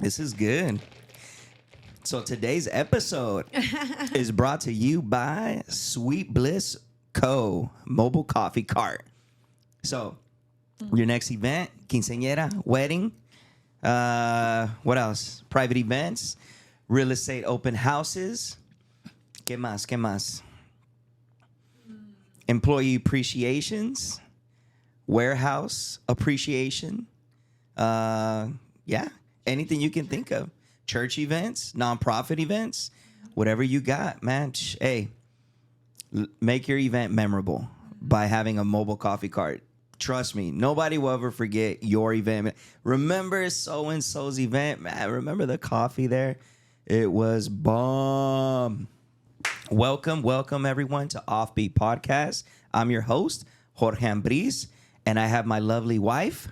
This is good. So today's episode is brought to you by Sweet Bliss Co. Mobile Coffee Cart. So your next event, quinceañera, wedding, what else? Private events, real estate open houses. ¿Qué más? ¿Qué más? Employee appreciations, warehouse appreciation. Anything you can think of. Church events, nonprofit events, whatever you got, man. Hey, make your event memorable by having a mobile coffee cart. Trust me, nobody will ever forget your event. Remember so-and-so's event, man. Remember the coffee there? It was bomb. Welcome, everyone, to Offbeat Podcast. I'm your host, Jorge Ambriz, and I have my lovely wife.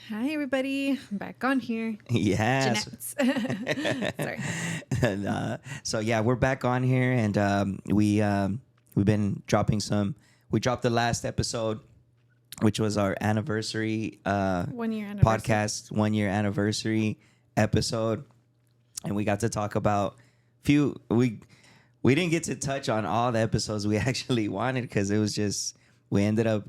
Hi, everybody. I'm back on here. Yes. Sorry. And, we're back on here, and we've been dropping some. We dropped the last episode, which was our anniversary 1 year anniversary podcast, 1 year anniversary episode, and we got to talk about few. We didn't get to touch on all the episodes we actually wanted because it was just we ended up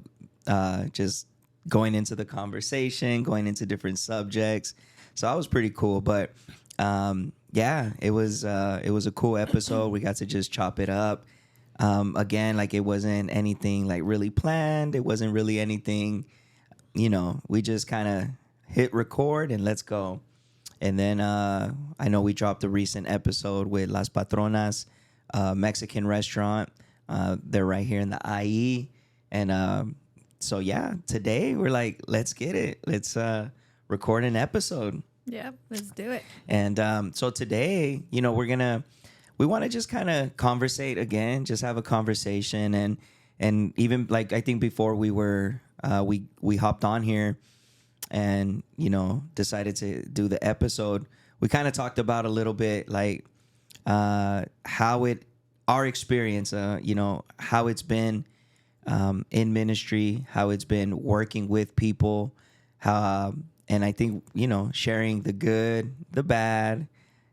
just going into the conversation, going into different subjects. So that was pretty cool. But it was a cool episode. We got to just chop it up. Again, like it wasn't anything like really planned. It wasn't really anything, we just kind of hit record and let's go. And then I know we dropped a recent episode with Las Patronas, Mexican restaurant. They're right here in the IE. And today we're like, let's get it. Let's record an episode. Yep, let's do it. And so today, we want to just kind of conversate again, just have a conversation. And even like, I think before we were, we hopped on here and, decided to do the episode. We kind of talked about a little bit like our experience, how it's been in ministry, how it's been working with people, and I think, sharing the good, the bad,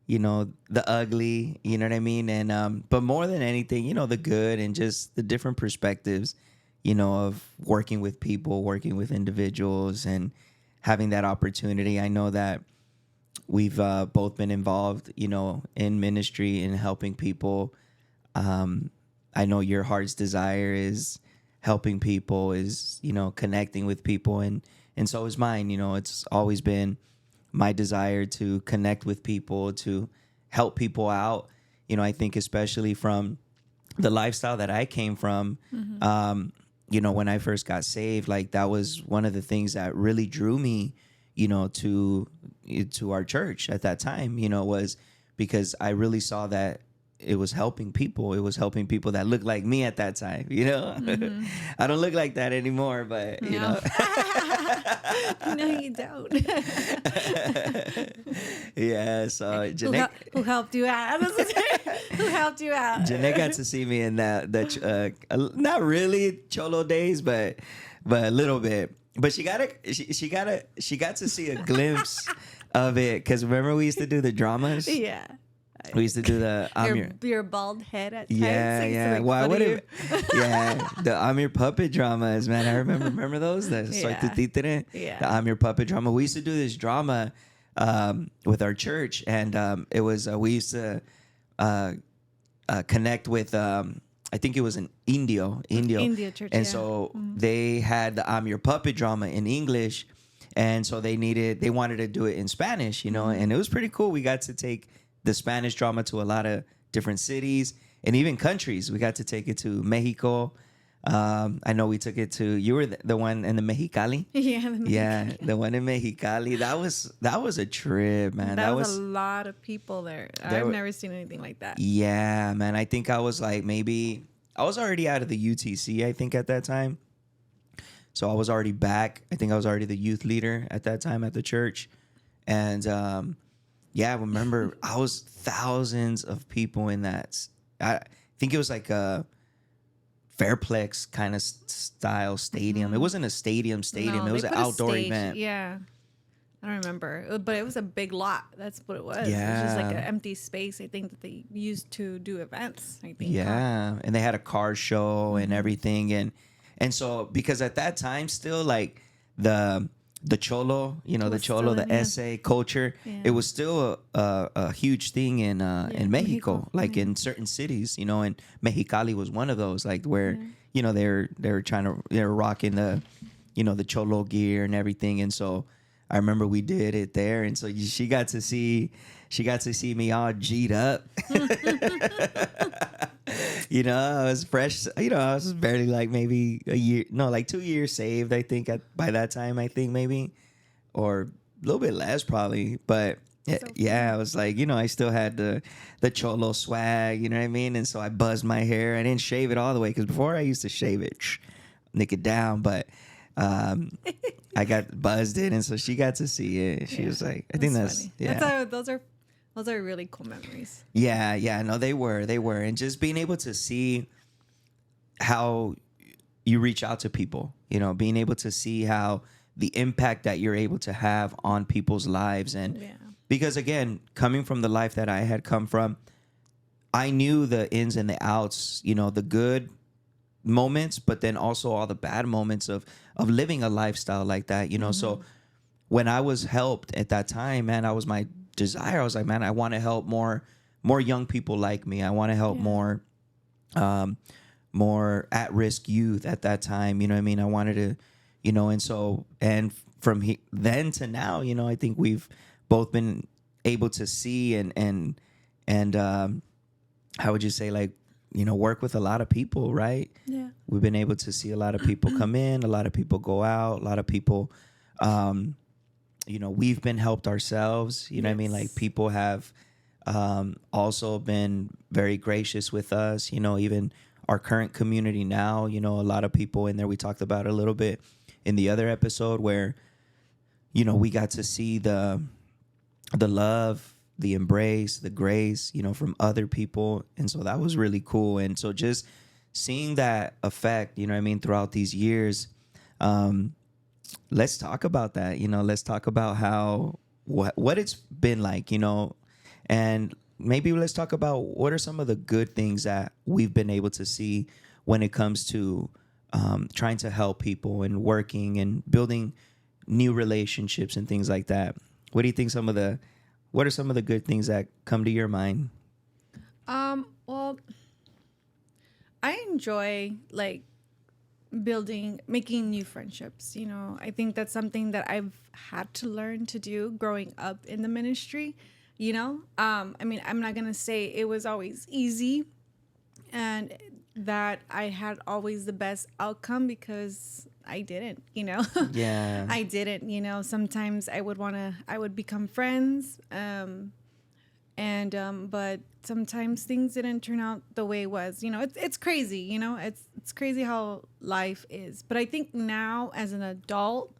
the ugly, you know what I mean? And, but more than anything, the good and just the different perspectives, of working with people, working with individuals and having that opportunity. I know that we've both been involved, in ministry and helping people. I know your heart's desire is helping people, is, connecting with people. And so is mine. It's always been my desire to connect with people, to help people out. I think especially from the lifestyle that I came from, when I first got saved, like that was one of the things that really drew me, to our church at that time, was because I really saw that it was helping people. It was helping people that looked like me at that time, Mm-hmm. I don't look like that anymore, but, No, you don't. Yeah, so Jeanette... Who helped you out? Who helped you out? Jeanette got to see me in that not really cholo days, but a little bit. But she got to see a glimpse of it, because remember we used to do the dramas? Yeah. We used to do the your bald head at times. Yeah. Why would it? Yeah, the I'm your puppet dramas, man. I remember those. The Soy tu títere. Yeah. The I'm your puppet drama. We used to do this drama with our church, and it was we used to connect with I think it was an Indio church, and so they had the I'm your puppet drama in English, and so they wanted to do it in Spanish, and it was pretty cool. We got to take the Spanish drama to a lot of different cities and even countries. We got to take it to Mexico. I know we took it to, you were the one in the Mexicali. Yeah, the one in Mexicali. That was a trip, man. That was a lot of people there. I've never seen anything like that. Yeah, man. I think I was like, maybe I was already out of the UTC, I think, at that time. So I was already back. I think I was already the youth leader at that time at the church. And I remember I was thousands of people in that. I think it was like a Fairplex kind of style stadium. It wasn't a stadium. No, it was an outdoor event. Yeah. I don't remember, but it was a big lot. That's what it was. It was just like an Yeah. empty space. I think that they used to do events. I think. Huh? Yeah, and they had a car show and Mm-hmm. everything, and so because at that time still like the the cholo, you know, It the was still cholo, in the essay culture, it yeah, was still a huge thing yeah, in Mexico. Mexico, like Yeah, in certain cities, you know, and Mexicali was one of those, like where yeah. you know they were trying to they were rocking the you know the cholo gear and everything, and so I remember we did it there, and so she got to see me all G'd up. You know, I was fresh. You know, I was barely like maybe a year, no, like 2 years saved. I think by that time, I think maybe, or a little bit less probably. But So yeah, fun. I was like, you know, I still had the cholo swag. You know what I mean? And so I buzzed my hair. I didn't shave it all the way because before I used to shave it, nick it down. But um, I got buzzed in, and so she got to see it. She Yeah, was like, I think that's that's funny. That's yeah. those are really cool memories. Yeah, yeah, no, they were, and just being able to see how you reach out to people, you know, being able to see how the impact that you're able to have on people's lives. And Yeah, because again, coming from the life that I had come from, I knew the ins and the outs, you know, the good moments, but then also all the bad moments of living a lifestyle like that, you know. So when I was helped at that time, man, I was my desire. I was like, man, I want to help more young people like me. I want to help yeah, um, more at risk youth at that time. You know what I mean? I wanted to, you know, and so, and from then to now, you know, I think we've both been able to see and how would you say, like, you know, work with a lot of people, right? yeah, We've been able to see a lot of people come in, a lot of people go out, a lot of people, um, you know, we've been helped ourselves. You know what I mean? Like yes, people have also been very gracious with us. You know, even our current community now. You know, a lot of people in there. We talked about a little bit in the other episode where you know we got to see the love, the embrace, the grace. You know, from other people, and so that was really cool. And so just seeing that effect, you know what I mean, throughout these years. Um, let's talk about that. You know, let's talk about how what it's been like, you know, and maybe let's talk about what are some of the good things that we've been able to see when it comes to trying to help people and working and building new relationships and things like that. What do you think what are some of the good things that come to your mind? Well, I enjoy like making new friendships. You know, I think that's something that I've had to learn to do growing up in the ministry. You know, I mean, I'm not gonna say it was always easy, and that I had always the best outcome because I didn't. You know, Yeah. I didn't. You know, sometimes I would become friends. And but sometimes things didn't turn out the way it was. You know, it's crazy. You know, it's crazy how life is. But I think now as an adult,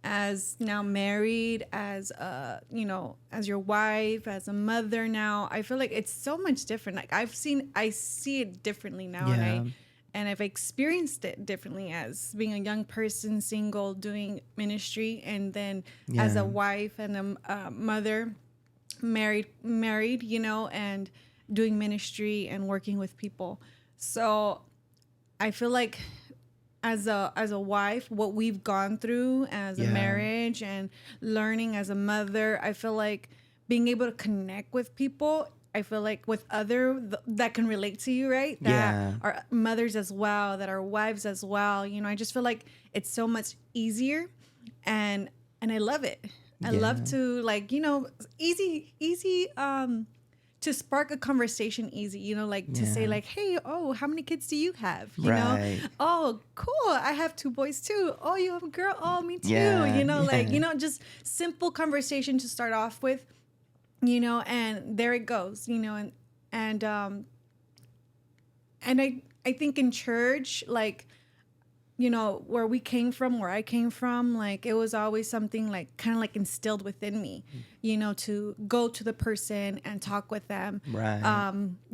as now married, as you know, as your wife, as a mother now, I feel like it's so much different. Like I see it differently now, Yeah. and I've experienced it differently as being a young person, single, doing ministry, and then as a Yeah. wife and a mother, married, you know, and doing ministry and working with people. So I feel like as a wife, what we've gone through as a Yeah. marriage and learning as a mother, I feel like being able to connect with people, I feel like with that can relate to you, right? That Yeah. are mothers as well, that are wives as well. You know, I just feel like it's so much easier, and I love it. I love Yeah. to, like, you know, easy to spark a conversation easy, you know, like to say Yeah. like, hey, oh, how many kids do you have? You know, Right. oh, cool, I have two boys too. Oh, you have a girl? Oh, me too. Yeah. You know, like, Yeah. you know, just simple conversation to start off with, you know, and there it goes, you know, and and I think in church, like, you know, where I came from, like it was always something like kind of like instilled within me, you know, to go to the person and talk with them, Right.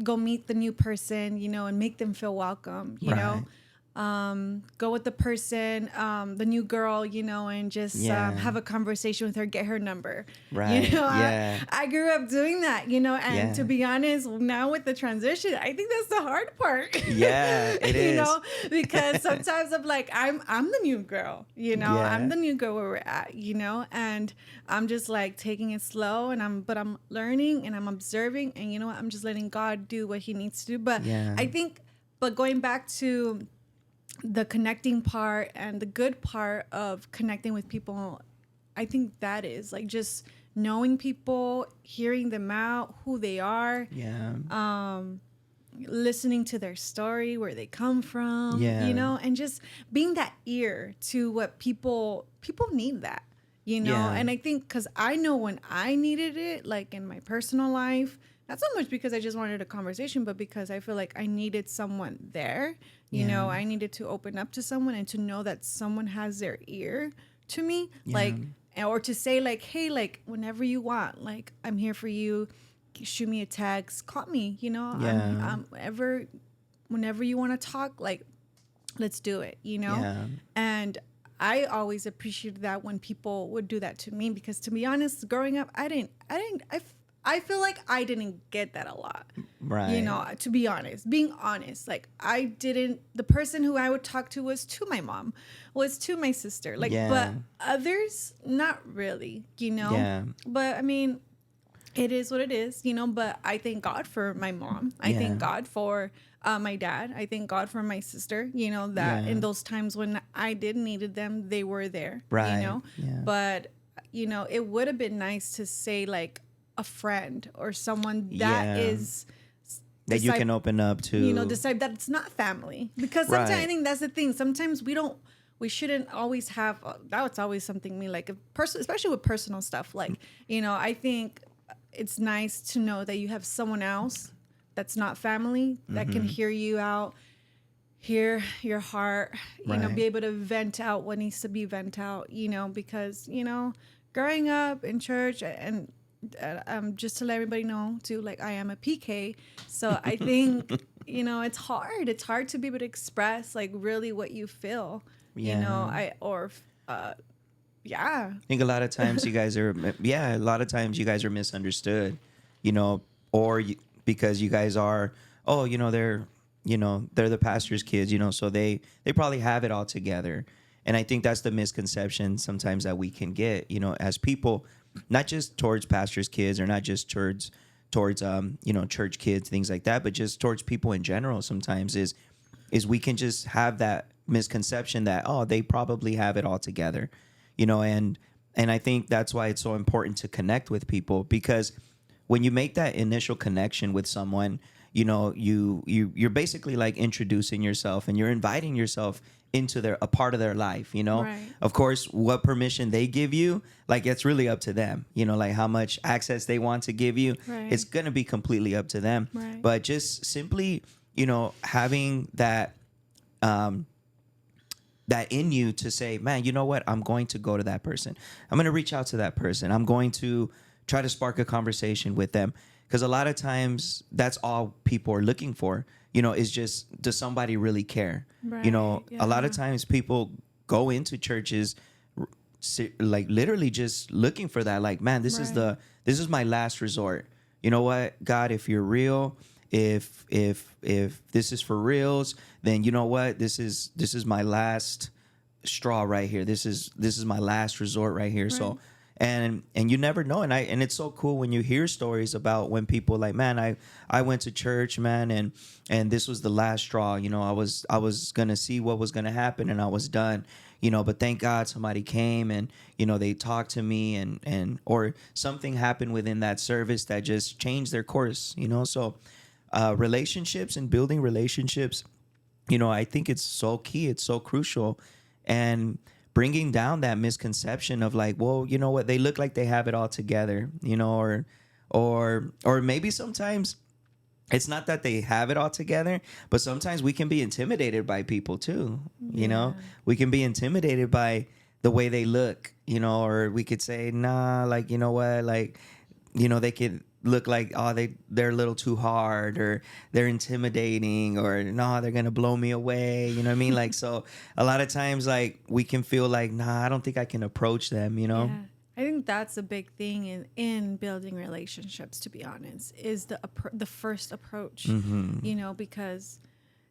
go meet the new person, you know, and make them feel welcome, you know. Right. go with the person, the new girl, and just Yeah. have a conversation with her, get her number. Right. Yeah. I grew up doing that, and to Yeah. be honest, now with the transition, I think that's the hard part. Yeah, it is. Because sometimes I'm like, I'm the new girl, I'm Yeah. the new girl where we're at, and I'm just like taking it slow, and I'm learning and I'm observing, and you know what, I'm just letting God do what he needs to do. But Yeah. I think, but going back to the connecting part and the good part of connecting with people, I think that is like just knowing people, hearing them out, who they are, Yeah. listening to their story, where they come from, Yeah. and just being that ear to what people need that, Yeah. and I think because I know when I needed it, like in my personal life, not so much because I just wanted a conversation, but because I feel like I needed someone there. Yeah. I needed to open up to someone and to know that someone has their ear to me, Yeah. like, or to say like, hey, like whenever you want, like I'm here for you. Shoot me a text, call me. Yeah. I'm whenever you want to talk, like let's do it. Yeah. And I always appreciated that when people would do that to me, because to be honest, growing up, I feel like I didn't get that a lot. Right. To be honest, being honest, like the person who I would talk to was to my mom, was to my sister, like, Yeah. but others, not really, Yeah. But I mean, it is what it is, but I thank God for my mom. I Yeah. thank God for my dad. I thank God for my sister, that Yeah. in those times when I did needed them, they were there, Right. Yeah. But, it would have been nice to say like a friend or someone that Yeah. is That you can open up to. decide that it's not family. Because sometimes I Right. think that's the thing. Sometimes we shouldn't always have, that's always something me, like a person, especially with personal stuff. Like, I think it's nice to know that you have someone else that's not family that can hear you out, hear your heart, Right. be able to vent out what needs to be vent out, because, growing up in church and just to let everybody know too, like I am a PK. So I think, it's hard. It's hard to be able to express like really what you feel, Yeah. yeah. I think a lot of times you guys are, yeah, a lot of times you guys are misunderstood, or because you guys are, oh, they're the pastor's kids, so they probably have it all together. And I think that's the misconception sometimes that we can get, as people, not just towards pastors' kids or not just towards church kids, things like that, but just towards people in general. Sometimes is we can just have that misconception that, oh, they probably have it all together, and I think that's why it's so important to connect with people, because when you make that initial connection with someone, you're basically like introducing yourself and you're inviting yourself into a part of their life. Right. Of course, what permission they give you, like it's really up to them, like how much access they want to give you. Right. It's going to be completely up to them. Right. But just simply, having that that in you to say, man, you know what? I'm going to go to that person. I'm going to reach out to that person. I'm going to try to spark a conversation with them. Because a lot of times that's all people are looking for, is just, does somebody really care? Right, A lot of yeah. times people go into churches like literally just looking for that. Like, man, this Right. this is my last resort. You know what, God, if you're real, if this is for reals, then you know what, this is my last straw right here. This is my last resort right here. So Right. and you never know, and it's so cool when you hear stories about when people like, man, I went to church, man, and this was the last straw. I was gonna see what was gonna happen, and I was done. But thank God somebody came and they talked to me, and or something happened within that service that just changed their course. So relationships and building relationships, I think it's so key. It's so crucial, and bringing down that misconception of like, well, you know what, they look like they have it all together, or maybe sometimes it's not that they have it all together, but sometimes we can be intimidated by people too. Yeah. We can be intimidated by the way they look, or we could say, nah, like, you know what, like, they could, look like, oh, they're a little too hard, or they're intimidating, or no, they're gonna blow me away, you know what I mean? Like, so a lot of times, like, we can feel like, nah, I don't think I can approach them, you know? Yeah. I think that's a big thing in building relationships, to be honest, is the first approach, Mm-hmm. because,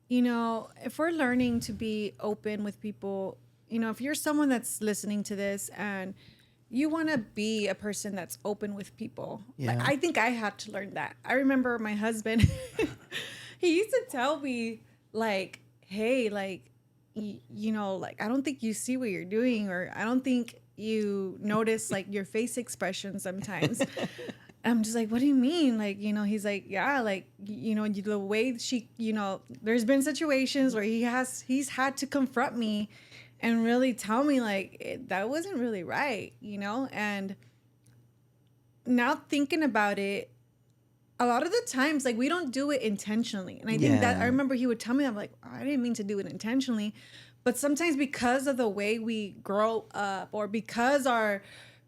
if we're learning to be open with people, if you're someone that's listening to this and you want to be a person that's open with people, like, Yeah. I think I had to learn that. I remember my husband, he used to tell me, like, hey, like, like, I don't think you see what you're doing, or I don't think you notice, like, your face expression sometimes. I'm just like, what do you mean? Like, he's like, yeah, like, the way she, there's been situations where he's had to confront me and really tell me, like, that wasn't really right, and now thinking about it, a lot of the times, like, we don't do it intentionally. And I think that, I Yeah. remember he would tell me, I'm like, oh, I didn't mean to do it intentionally. But sometimes, because of the way we grow up, or because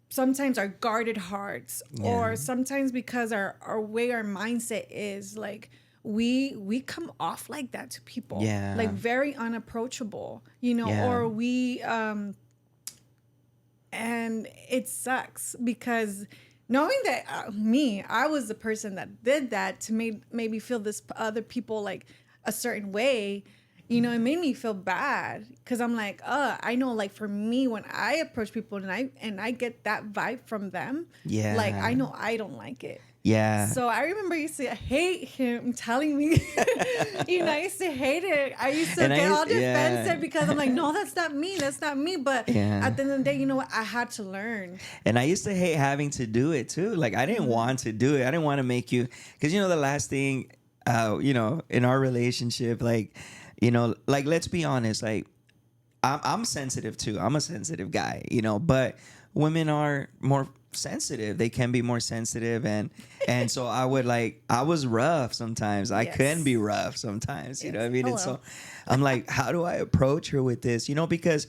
sometimes our guarded hearts, Yeah. or sometimes because our way our mindset is, like, we come off like that to people, like, Yeah. very unapproachable, Yeah. or we and it sucks because knowing that, I was the person that did that to maybe feel this other people, like, a certain way, it made me feel bad, because I'm like, I know, like, for me, when I approach people and I get that vibe from them, like, I Yeah. know I don't like it. Yeah. So I remember I used to hate him telling me, I used to hate it. I used to And get all yeah. defensive because I'm like, no, that's not me. That's not me. But Yeah. at the end of the day, you know what? I had to learn. And I used to hate having to do it too. Like, I didn't want to do it. I didn't want to make you, because the last thing, in our relationship, like, like, let's be honest, like, I'm sensitive too. I'm a sensitive guy, but women are more sensitive. They can be more sensitive, and so I was rough sometimes. I can be Yes. rough sometimes, you know Yes. what I mean? And Hello. so I'm like, how do I approach her with this? Because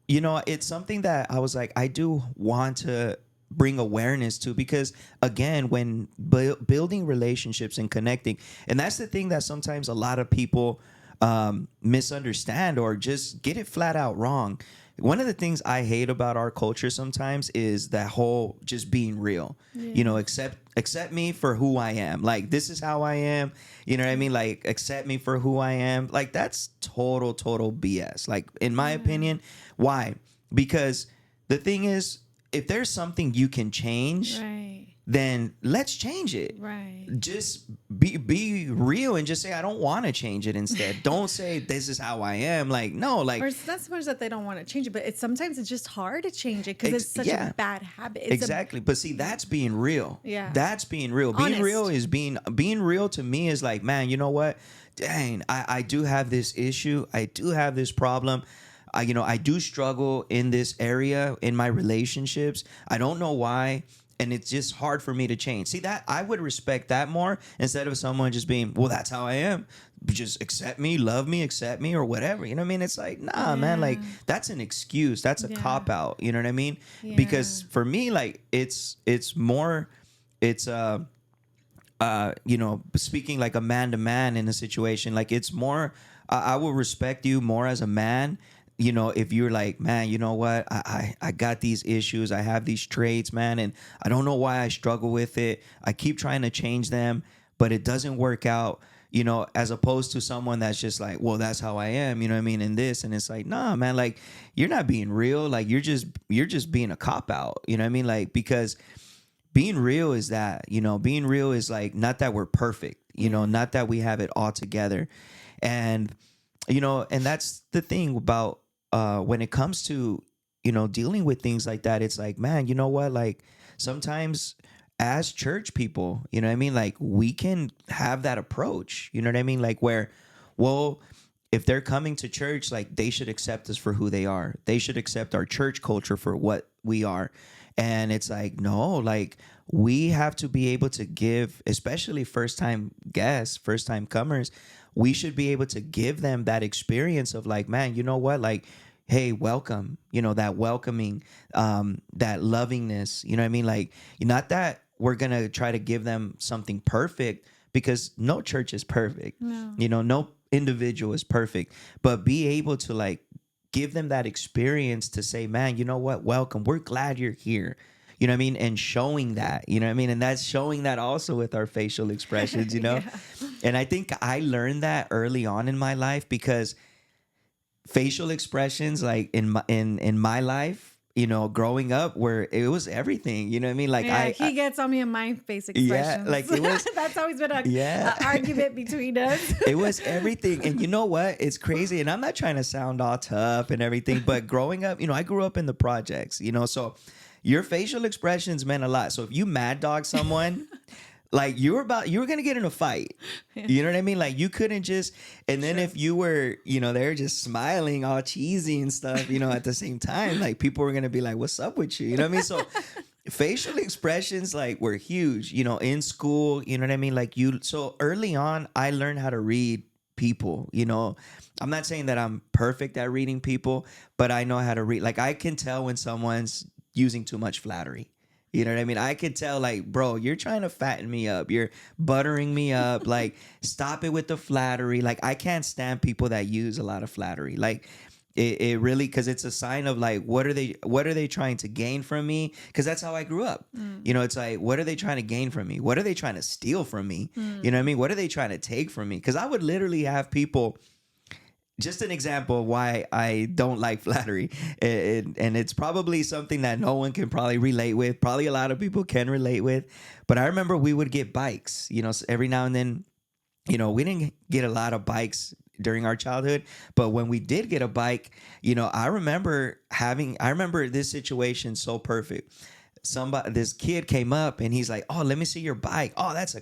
it's something that I was like, I do want to bring awareness to, because again, when building relationships and connecting, and that's the thing that sometimes a lot of people misunderstand or just get it flat out wrong. One of the things I hate about our culture sometimes is that whole just being real. Yeah. Accept me for who I am. Like, this is how I am. You know what I mean? Like, accept me for who I am. Like, that's total BS. Like, in my Yeah. opinion, why? Because the thing is, if there's something you can change, Right. then let's change it. Right. Just be real and just say, I don't want to change it instead. Don't say this is how I am. Like, no, like, Or it's not so much that they don't want to change it, but sometimes it's just hard to change it because it's such yeah. a bad habit. Exactly. But see, that's being real. Yeah. That's being real. Being Honest. real is being real to me is like, man, you know what? Dang, I do have this issue. I do have this problem. I do struggle in this area in my relationships. I don't know why. And it's just hard for me to change. See, that I would respect that more instead of someone just being, well, that's how I am. Just accept me, love me, accept me, or whatever. You know what I mean? It's like, nah, man, like, Yeah. that's an excuse. That's a Yeah. cop out. You know what I mean? Yeah. Because for me, like, it's more, it's speaking like a man to man in a situation, like, it's more, I will respect you more as a man. If you're like, man, you know what, I got these issues, I have these traits, man, and I don't know why I struggle with it. I keep trying to change them, but it doesn't work out. As opposed to someone that's just like, well, that's how I am, you know what I mean, in this, and it's like, nah, man, like, you're not being real, like, you're just being a cop out, you know what I mean, like, because being real is that, being real is like, not that we're perfect, not that we have it all together. And, and that's the thing about when it comes to, dealing with things like that, it's like, man, you know what? Like, sometimes as church people, you know what I mean? Like, we can have that approach, you know what I mean? Like, where, well, if they're coming to church, like, they should accept us for who they are. They should accept our church culture for what we are. And it's like, no, like, we have to be able to give, especially first time guests, first time comers, we should be able to give them that experience of like, man, you know what? Like, hey, welcome, that welcoming, that lovingness, you know what I mean? Like, not that we're going to try to give them something perfect, because no church is perfect. No. No individual is perfect, but be able to like give them that experience to say, man, you know what? Welcome. We're glad you're here. You know what I mean? And showing that, you know what I mean? And that's showing that also with our facial expressions, you know? Yeah. And I think I learned that early on in my life, because facial expressions, like in my life, growing up, where it was everything, you know what I mean? Like Yeah, I he gets on me in my face yeah, expressions. like it was, That's always been yeah. a argument between us. It was everything. And you know what? It's crazy. And I'm not trying to sound all tough and everything, but growing up, I grew up in the projects, so your facial expressions meant a lot. So if you mad dog someone, like you were gonna get in a fight. Yeah. You know what I mean? Like you couldn't just, and then Sure. if you were, they're just smiling all cheesy and stuff, at the same time, like people were gonna be like, what's up with you? You know what I mean? So facial expressions like were huge, in school, you know what I mean? Like so early on, I learned how to read people, I'm not saying that I'm perfect at reading people, but I know how to read. Like I can tell when someone's using too much flattery. You know what I mean? I could tell, like, bro, you're trying to fatten me up. You're buttering me up. Like, stop it with the flattery. Like, I can't stand people that use a lot of flattery. Like, it really, because it's a sign of like, what are they trying to gain from me? Because that's how I grew up. It's like, what are they trying to gain from me? What are they trying to steal from me? You know what I mean? What are they trying to take from me? Because I would literally have people. Just an example of why I don't like flattery. And it's probably something that no one can probably relate with. Probably a lot of people can relate with. But I remember we would get bikes, so every now and then, we didn't get a lot of bikes during our childhood. But when we did get a bike, I remember this situation so perfect. This kid came up and he's like, oh, let me see your bike. Oh, that's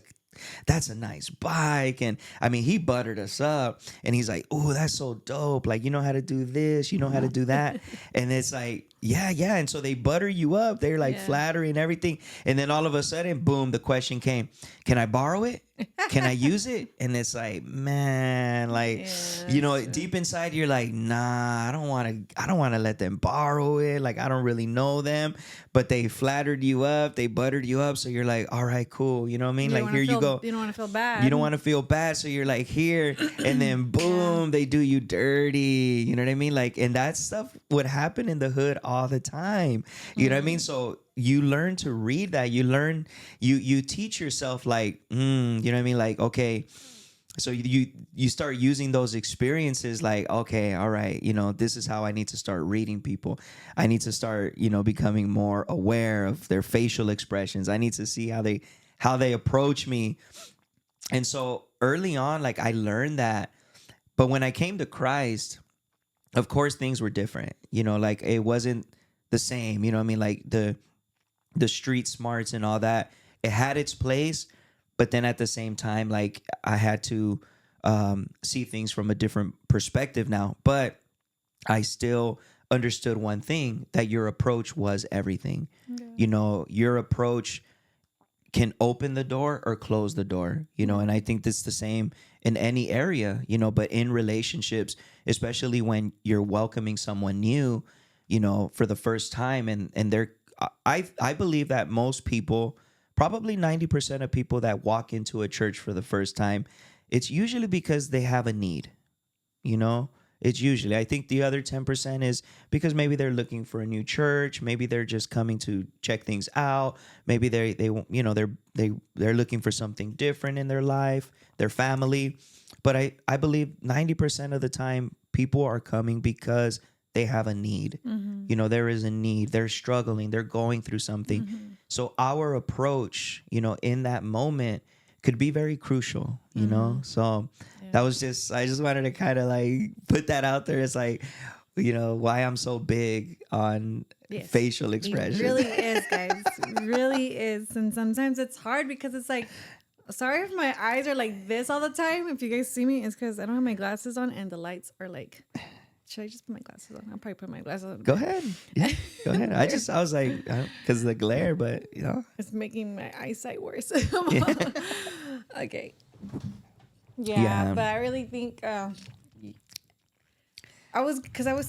a nice bike. And I mean, he buttered us up and he's like, oh, that's so dope. Like, you know how to do this, you know how to do that. And it's like, yeah. And so they butter you up. They're like flattering and everything. And then all of a sudden, boom, the question came, can I borrow it? Can I use it? And it's like, man, like, deep inside, you're like, nah, I don't want to let them borrow it. Like, I don't really know them, but they flattered you up. They buttered you up. So you're like, all right, cool. You know what I mean? Like, here you go. You don't want to feel bad. You don't want to feel bad. So you're like, here. And then boom, they do you dirty. You know what I mean? Like, and that stuff would happen in the hood all the time. You know what I mean? So you learn to read that. You teach yourself like, you know what I mean? Like, okay, so you start using those experiences like, okay, all right, this is how I need to start reading people. I need to start, becoming more aware of their facial expressions. I need to see how they approach me. And so early on, like I learned that. But when I came to Christ, of course, things were different. Like it wasn't the same. You know what I mean? Like the street smarts and all that, it had its place, but then at the same time, like I had to see things from a different perspective now. But I still understood one thing, that your approach was everything. Your approach can open the door or close the door, and I think that's the same in any area, but in relationships, especially when you're welcoming someone new, for the first time, and they're I believe that most people, probably 90% of people that walk into a church for the first time, it's usually because they have a need, you know? It's usually, I think the other 10% is because maybe they're looking for a new church, maybe they're just coming to check things out, maybe they're looking for something different in their life, their family. But I believe 90% of the time people are coming because they have a need. There is a need. They're struggling. They're going through something. So our approach, in that moment could be very crucial, So that was I just wanted to kind of like put that out there. It's like, why I'm so big on facial expressions. It really is, guys. It really is. And sometimes it's hard because it's like, sorry if my eyes are like this all the time. If you guys see me, it's because I don't have my glasses on and the lights are like... Should I just put my glasses on? I'll probably put my glasses on. Go ahead. Yeah, go ahead. I was like, because of the glare, but it's making my eyesight worse. Yeah. Okay. Yeah, but I really think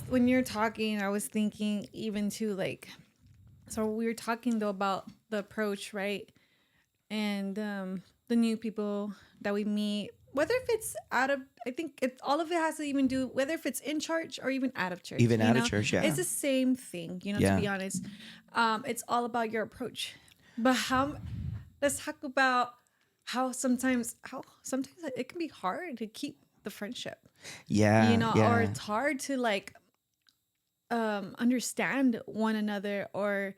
when you're talking, I was thinking even to like, so we were talking though about the approach, right? and the new people that we meet, whether if it's out of, I think it all of it has to even do whether if it's in church or even out of church. Even out of church, It's yeah. the same thing. To Yeah. be honest, it's all about your approach. But how? Let's talk about how sometimes it can be hard to keep the friendship. Yeah. Or Yeah. it's hard to like understand one another, or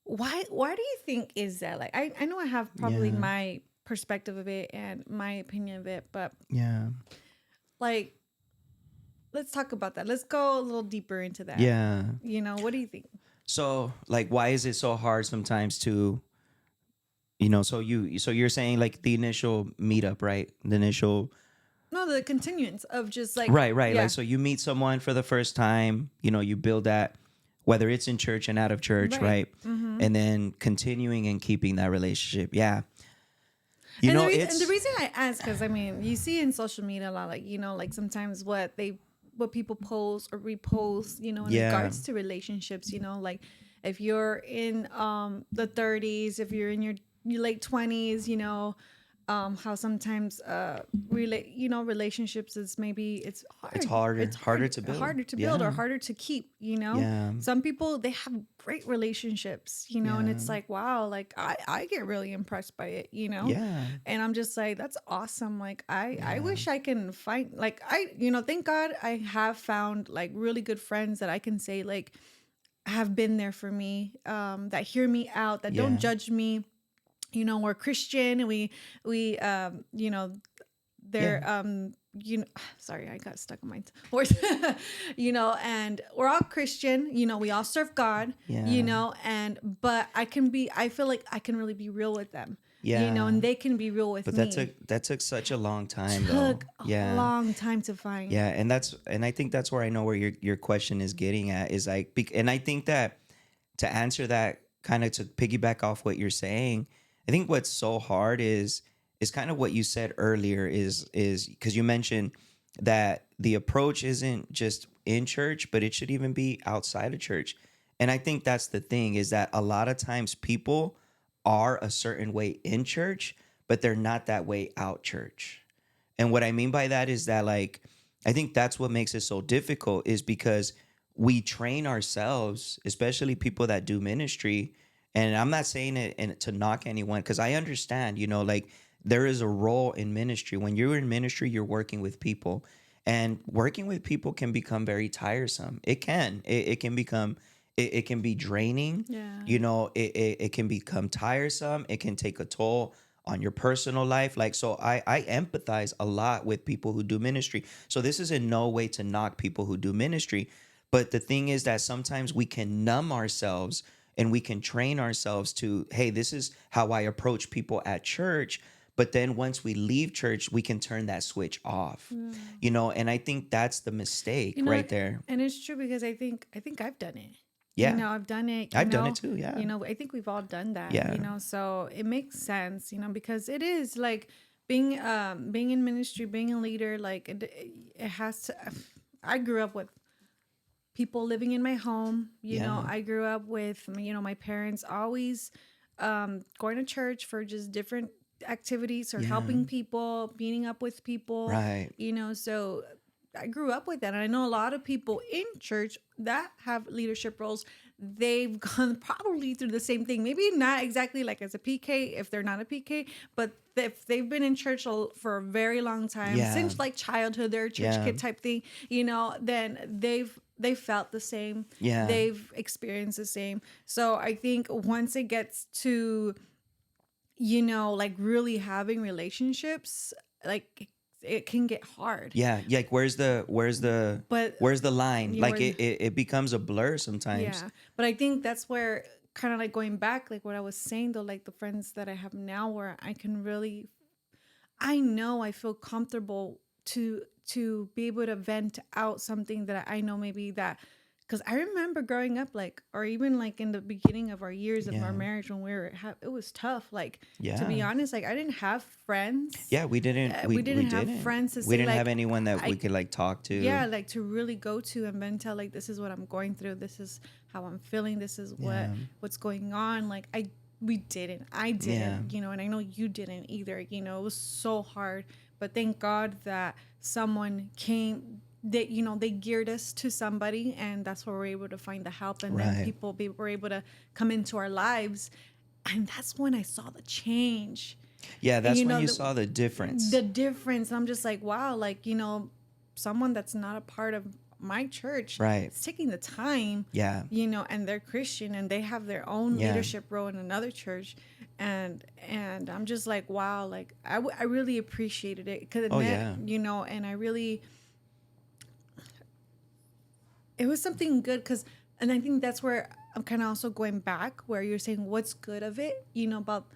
why do you think is that? Like I know I have probably Yeah. my perspective of it and my opinion of it, but Yeah. like let's talk about that. Let's go a little deeper into that. Yeah. What do you think? So like why is it so hard sometimes to so you're saying like the initial meetup, right? The initial No, the continuance of just like, right. yeah, Like so you meet someone for the first time, you build that whether it's in church and out of church, right. right? And then continuing and keeping that relationship. Yeah. And the It's reason I ask, because I mean, you see in social media a lot, like like sometimes what people post or repost, in yeah. regards to relationships, like if you're in the 30s, if you're in your late 20s, how sometimes relationships is maybe it's It's hard, harder, harder to build. harder to build or Yeah. harder to keep. Yeah. Some people, they have great relationships, and Yeah. it's like, wow, like I get really impressed by it, Yeah. and I'm just like, that's awesome. Like I Yeah. wish I can find, like, thank God I have found like really good friends that I can say like have been there for me, that hear me out, that don't Yeah. judge me. We're Christian, and we Yeah. they're sorry, I got stuck on my words. And we're all Christian, we all serve God, Yeah. and but I feel like I can really be real with them, Yeah. and they can be real with But me. that took such a long time though. Took a Yeah. long time to find. Yeah, and I think that's where I know where your question is getting at is like and I think that to answer that kind of to piggyback off what you're saying, I think what's so hard is kind of what you said earlier is because you mentioned that the approach isn't just in church, but it should even be outside of church. And I think that's the thing is that a lot of times people are a certain way in church, but they're not that way out church. And what I mean by that is that like I think that's what makes it so difficult is because we train ourselves, especially people that do ministry. And I'm not saying it to knock anyone because I understand, like there is a role in ministry. When you're in ministry, you're working with people. And working with people can become very tiresome. It can. It can become it can be draining. Yeah. It can become tiresome. It can take a toll on your personal life. Like, so I empathize a lot with people who do ministry. So this is in no way to knock people who do ministry. But the thing is that sometimes we can numb ourselves and we can train ourselves to, hey, this is how I approach people at church. But then once we leave church, we can turn that switch off, and I think that's the mistake You know, right there. and it's true because I think I've done it. Yeah, I've done it. I've done it too. Yeah. I think we've all done that. Yeah. So it makes sense. Because it is like being in ministry, being a leader. Like it has to. I grew up with people living in my home. Yeah. I grew up with my parents always going to church for just different activities or Yeah. helping people, meeting up with people. Right. So I grew up with that. And I know a lot of people in church that have leadership roles, they've gone probably through the same thing. Maybe not exactly like as a PK if they're not a PK, but if they've been in church for a very long time, Yeah. since like childhood, they're a church Yeah. kid type thing, then they felt the same. Yeah. They've experienced the same. So I think once it gets to, like really having relationships, like it can get hard. Yeah. Like But where's the line? Yeah, Like where- it becomes a blur sometimes. Yeah. But I think that's where kind of like going back, like what I was saying though, like the friends that I have now where I know I feel comfortable to be able to vent out something that I know maybe that, because I remember growing up, like, or even like in the beginning of our years of Yeah. our marriage when it was tough. Like, to Yeah. be honest, like I didn't have friends. Yeah, we didn't. We didn't have friends to we say, didn't like, have anyone that we I- could like talk to. Yeah, like to really go to and then tell, like, this is what I'm going through, this is how I'm feeling, this is Yeah. what's going on. Like we didn't. I Yeah. didn't, and I know you didn't either. It was so hard, but thank God that someone came. That they geared us to somebody, and that's where we're able to find the help, and then Right. were able to come into our lives, and that's when I saw the change. Yeah, And that's when you saw the the difference. difference. I'm just like, wow, like, someone that's not a part of my church Right. is taking the time, Yeah. and they're Christian and they have their own Yeah. leadership role in another church. And I'm just like, wow, like I really appreciated it because it Oh meant, yeah. and it was something good and I think that's where I'm kind of also going back where you're saying what's good of it, about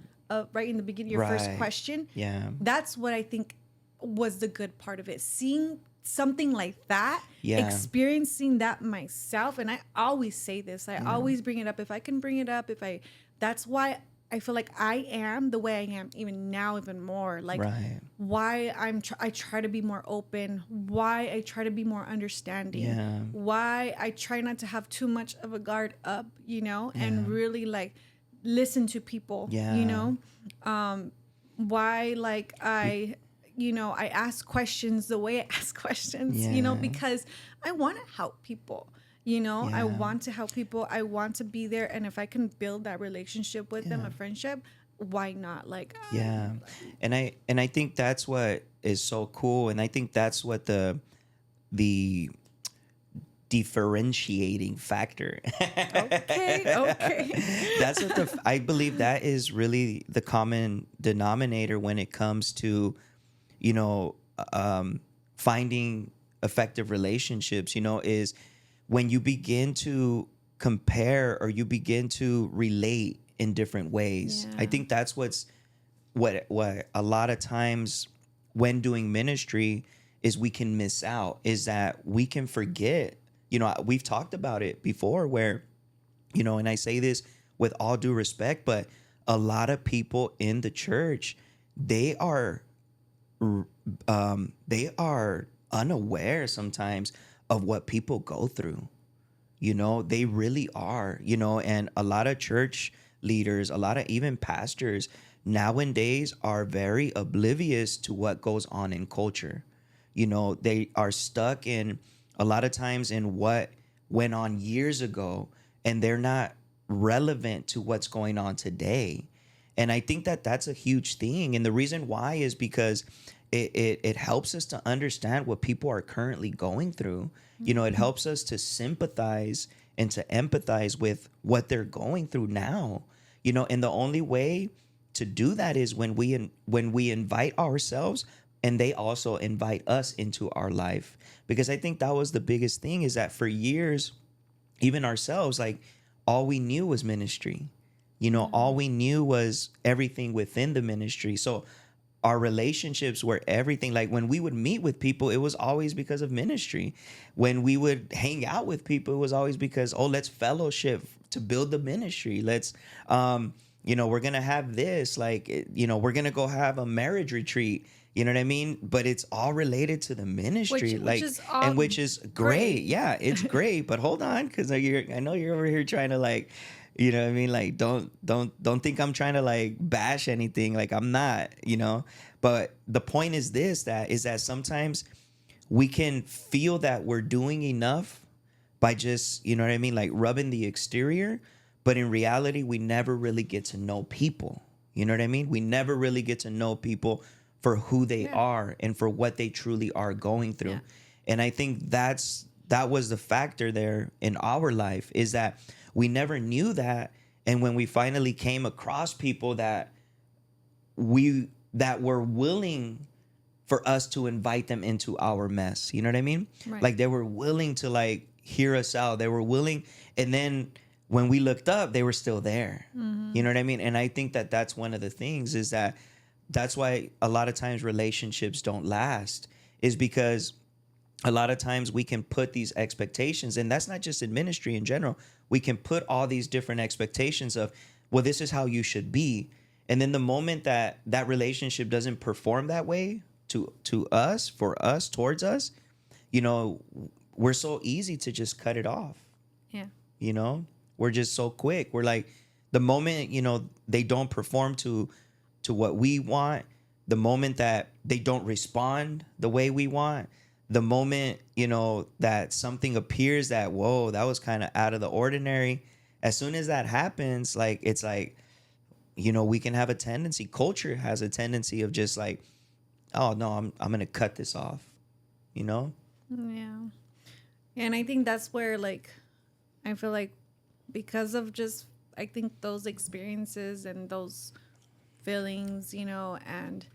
right in the beginning, your first Right. question. Yeah. That's what I think was the good part of it. Seeing something like that, Yeah. experiencing that myself. And I always say this, I Yeah. always bring it up. If I can bring it up, that's why I feel like I am the way I am even now, even more. Like Right. why I try to be more open, why I try to be more understanding, Yeah. why I try not to have too much of a guard up, Yeah. and really like listen to people, Yeah. why like Be- I ask questions the way I ask questions, yeah. because I want to help people. I Yeah. want to help people. I want to be there. And if I can build that relationship with them, Yeah. a friendship, why not? Like, Yeah. And I think that's what is so cool, and I think that's what the differentiating factor. okay, okay. That's what I believe that is really the common denominator when it comes to, you know, finding effective relationships, is when you begin to compare or you begin to relate in different ways. I Yeah. think that's what a lot of times when doing ministry is we can miss out, is that we can forget. We've talked about it before where, and I say this with all due respect, but a lot of people in the church, they are they are unaware sometimes of what people go through. They really are, and a lot of church leaders, a lot of even pastors nowadays are very oblivious to what goes on in culture. They are stuck in a lot of times in what went on years ago, and they're not relevant to what's going on today. And I think that that's a huge thing. And the reason why is because it helps us to understand what people are currently going through. It helps us to sympathize and to empathize with what they're going through now. And the only way to do that is when we invite ourselves and they also invite us into our life. Because I think that was the biggest thing, is that for years, even ourselves, like, all we knew was ministry. All we knew was everything within the ministry. So our relationships were everything. Like when we would meet with people, it was always because of ministry. When we would hang out with people, it was always because, oh, let's fellowship to build the ministry. Let's, we're going to have this, like, we're going to go have a marriage retreat. You know what I mean? But it's all related to the ministry, Which like, is all and which is great. great. Yeah, it's great. But hold on, because I know you're over here trying to, like, you know what I mean? Like, don't think I'm trying to, like, bash anything. Like, I'm not. But the point is that sometimes we can feel that we're doing enough by just, you know what I mean, like rubbing the exterior, but in reality, we never really get to know people. You know what I mean? We never really get to know people for who they Yeah. are and for what they truly are going through. Yeah. And I think that was the factor there in our life, is that we never knew that. And when we finally came across people that were willing for us to invite them into our mess, you know what I mean? Right. Like, they were willing to, like, hear us out. They were willing. And then when we looked up, they were still there. You know what I mean? And I think that that's one of the things, is that's why a lot of times relationships don't last, is because a lot of times we can put these expectations, and that's not just in ministry in general. We can put all these different expectations of, well, this is how you should be. And then the moment that relationship doesn't perform that way to us, for us, towards us, we're so easy to just cut it off. Yeah. We're just so quick. We're like, The moment, they don't perform to what we want, the moment that they don't respond the way we want, the moment, that something appears that, whoa, that was kind of out of the ordinary. As soon as that happens, like, it's like, we can have a tendency, culture has a tendency of just like, oh no, I'm gonna cut this off, you know? Yeah. And I think that's where, like, I feel like because of just, I think those experiences and those feelings, and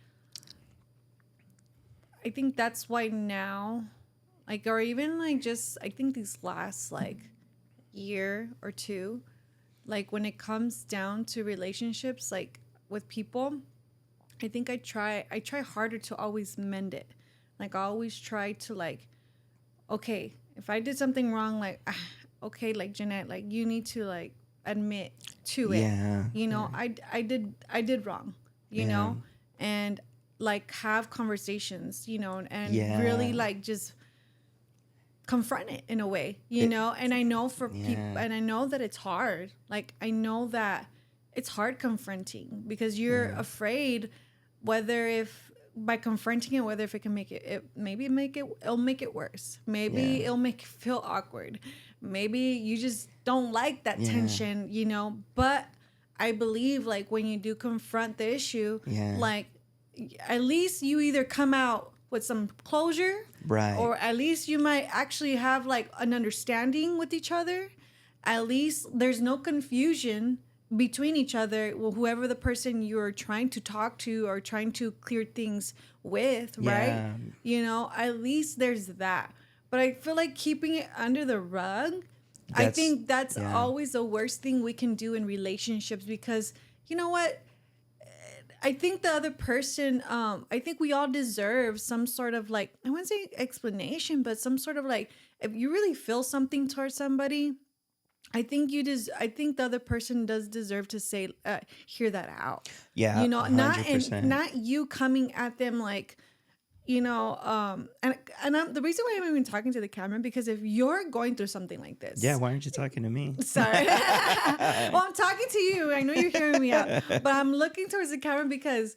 I think that's why now, like, or even like just, I think these last like year or two, like when it comes down to relationships, like with people, I think I try harder to always mend it. Like I always try to like, okay, if I did something wrong, like, okay, like Jeanette, like you need to like admit to it. Yeah. I did wrong, Yeah. and like have conversations, and really Yeah. like just confront it in a way, It, and I know for people, yeah. and I know that it's hard. Like I know that it's hard confronting because you're Yeah. afraid whether if by confronting it, whether if it can it'll make it worse. Yeah. Maybe it'll make you feel awkward. Maybe you just don't like that Yeah. tension, but I believe like when you do confront the issue, Yeah. like at least you either come out with some closure, Right. or at least you might actually have like an understanding with each other. At least there's no confusion between each other, whoever the person you're trying to talk to or trying to clear things with, right? Yeah. At least there's that. But I feel like keeping it under the rug, I That's think that's yeah. always the worst thing we can do in relationships, because you know what? I think the other person, I think we all deserve some sort of like, I wouldn't say explanation, but some sort of like, if you really feel something towards somebody, I think the other person does deserve to say, hear that out. Yeah. Not, and 100%. not you coming at them like, the reason why I'm even talking to the camera, because if you're going through something like Yeah. this, Why aren't you talking to me? sorry. Well, I'm talking to you. I know you're hearing me out, but I'm looking towards the camera because,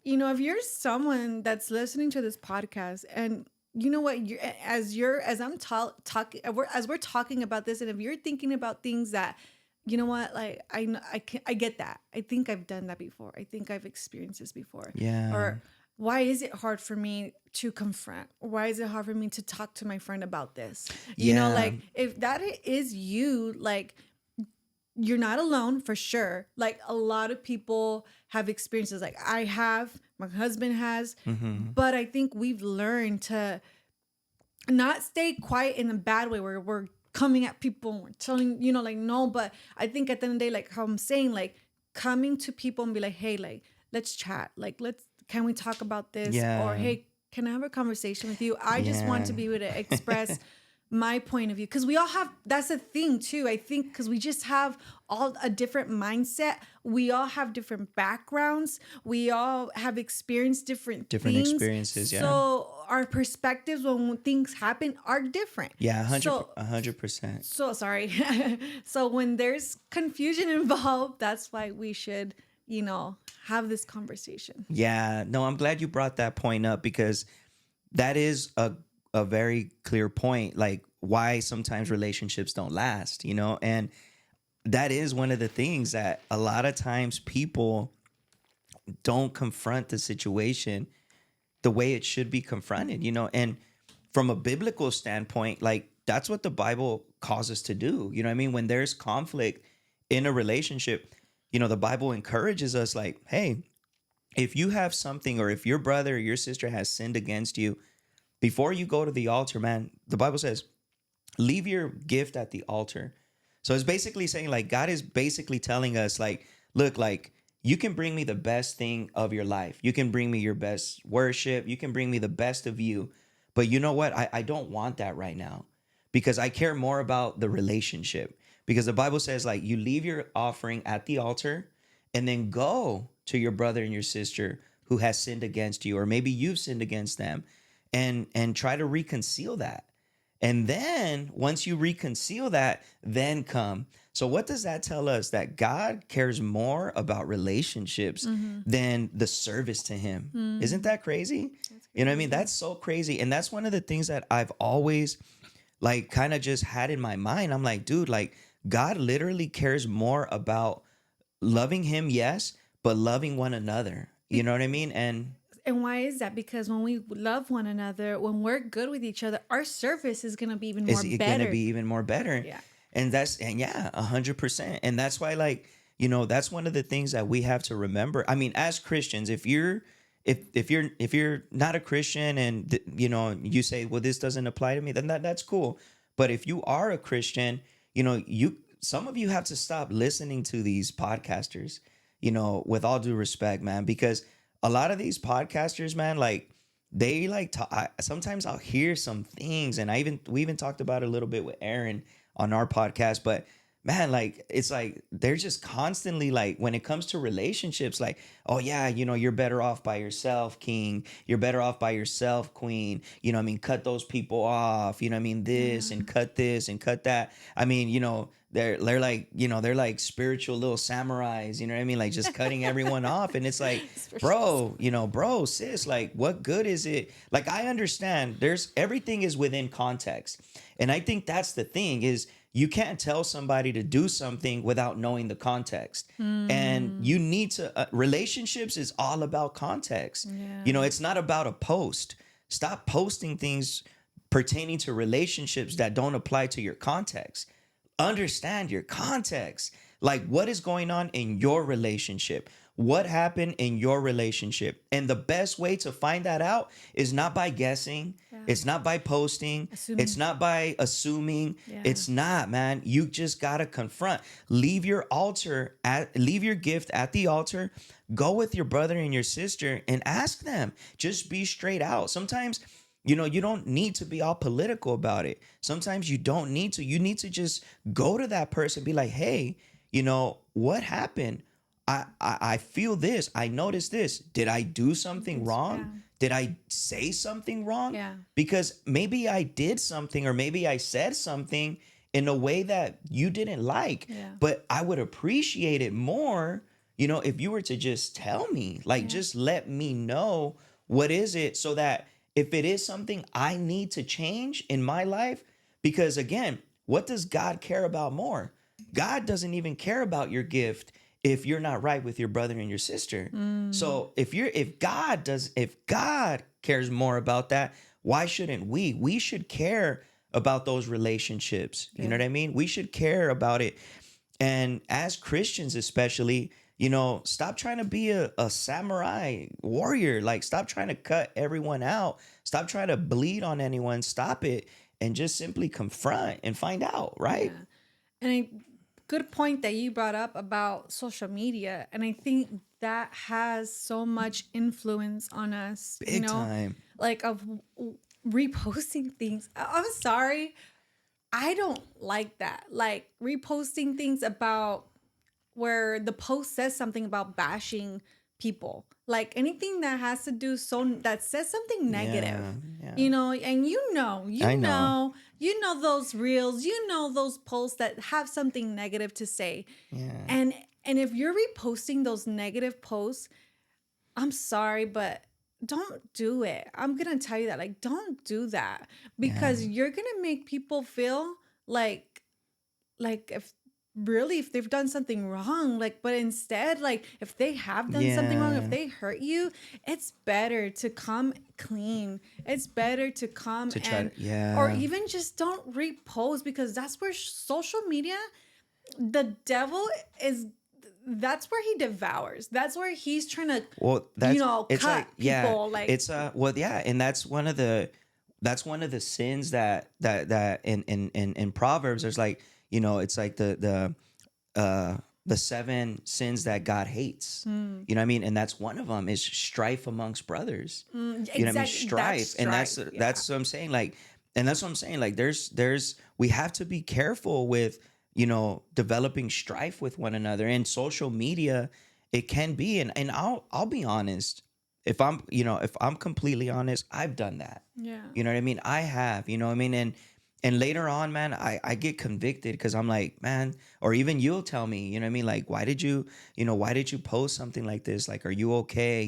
if you're someone that's listening to this podcast, and you know what, as I'm talking, as we're talking about this, and if you're thinking about things that, you know what, like I get that. I think I've done that before. I think I've experienced this before. Yeah. Or why is it hard for me to confront? Why is it hard for me to talk to my friend about this? Yeah. Like if that is you, like you're not alone for sure. Like a lot of people have experiences like I have, my husband has, Mm-hmm. but I think we've learned to not stay quiet in a bad way where we're coming at people and we're telling, like no, but I think at the end of the day, like how I'm saying, like coming to people and be like, hey, like let's chat. Like can we talk about this? Or Yeah. hey, can I have a conversation with you? I just want Yeah. to be able to express my point of view, because we all have, that's the thing too, I think, because we just have all a different mindset, we all have different backgrounds, we all have experienced different Different things, experiences. Yeah. so our perspectives when things happen are different. Yeah. So 100%. so sorry. So when there's confusion involved, that's why we should, have this conversation. Yeah. No, I'm glad you brought that point up because that is a very clear point. Like why sometimes relationships don't last, and that is one of the things that a lot of times people don't confront the situation the way it should be confronted, and from a biblical standpoint, like that's what the Bible calls us to do. You know what I mean? When there's conflict in a relationship, the Bible encourages us like, hey, if you have something or if your brother or your sister has sinned against you, before you go to the altar, man, the Bible says, leave your gift at the altar. So it's basically saying like God is basically telling us like, look, like you can bring me the best thing of your life. You can bring me your best worship. You can bring me the best of you. But you know what? I don't want that right now because I care more about the relationship. Because the Bible says like you leave your offering at the altar and then go to your brother and your sister who has sinned against you, or maybe you've sinned against them, and try to reconcile that. And then once you reconcile that, then come. So what does that tell us? That God cares more about relationships Mm-hmm. than the service to him. Isn't Mm. that crazy? That's You know what I mean? crazy. That's so crazy. And that's one of the things that I've always like kind of just had in my mind. I'm like, dude, like God literally cares more about loving him, yes, but loving one another. You know what I mean? And And why is that? Because when we love one another, when we're good with each other, our service is gonna be even more is it gonna better. be even more better? Yeah. And yeah, 100%. And that's why, like, that's one of the things that we have to remember. I mean, as Christians, if you're not a Christian and you say, well, this doesn't apply to me, then that's cool. But if you are a Christian, you some of you have to stop listening to these podcasters, with all due respect, man, because a lot of these podcasters, man, like they like to, sometimes I'll hear some things, and we even talked about it a little bit with Aaron on our podcast, but man, like it's like they're just constantly like when it comes to relationships, like, oh yeah, you're better off by yourself, king. You're better off by yourself, queen. What I mean, cut those people off. What I mean, this Yeah. and cut this and cut that. I mean, they're like, they're like spiritual little samurais. You know what I mean? Like just cutting everyone off, and it's like, Spirituals. bro, sis, like what good is it? Like I understand there's everything is within context. And I think that's the thing is you can't tell somebody to do something without knowing the context. And Mm. you need to relationships is all about context. Yeah. It's not about a post. Stop posting things pertaining to relationships that don't apply to your context. Understand your context. Like what is going on in your relationship? What happened in your relationship? And the best way to find that out is not by guessing. Yeah. It's not by posting. It's Assuming. not by assuming. Yeah. It's not, man. You just got to confront. Leave your gift at the altar. Go with your brother and your sister and ask them. Just be straight out. Sometimes you don't need to be all political about it. Sometimes you don't need to. You need to just go to that person, be like, hey, what happened? I feel this. I noticed this. Did I do something Yeah. wrong? Did I say something wrong? Yeah. Because maybe I did something or maybe I said something in a way that you didn't like. Yeah. But I would appreciate it more, if you were to just tell me, like Yeah. just let me know what is it so that if it is something I need to change in my life, because again, what does God care about more? God doesn't even care about your gift if you're not right with your brother and your sister. Mm. So if God cares more about that, why shouldn't we? We should care about those relationships. You know Yeah. what I mean? We should care about it. And as Christians, especially, stop trying to be a samurai warrior. Like, stop trying to cut everyone out. Stop trying to bleed on anyone. Stop it and just simply confront and find out, right? Yeah. And good point that you brought up about social media. And I think that has so much influence on us, Big time. like of reposting things. I'm sorry. I don't like that. Like reposting things about where the post says something about bashing people. Like anything that has to do that says something negative. Yeah. And I know. you know those reels, those posts that have something negative to say. Yeah. And if you're reposting those negative posts, I'm sorry, but don't do it. I'm going to tell you that, like, don't do that Yeah. because you're going to make people feel like if they've done something wrong, like, but instead, like, if they have done something wrong, if Yeah. they hurt you, it's better to come clean. It's better to come To try to, or yeah. even just don't repost because that's where social media, the devil is, that's where he devours. That's where he's trying to, Well, that's it's cut like, yeah, people. Like, it's well, yeah, and that's one of the sins that in Proverbs there's like, it's like the seven sins that God hates. You know what I mean? And that's one of them is strife amongst brothers. You know what I mean? exactly. That's Strife. And that's strife. Yeah. that's what I'm saying. Like, and that's what I'm saying. Like there's we have to be careful with, developing strife with one another. And social media, it can be, and I'll be honest. If I'm completely honest, I've done that. Yeah. You know what I mean? I have, you know what I mean? And later on, man, I get convicted because I'm like, man, or even you'll tell me, you know what I mean? Like, why did you post something like this? Like, are you okay?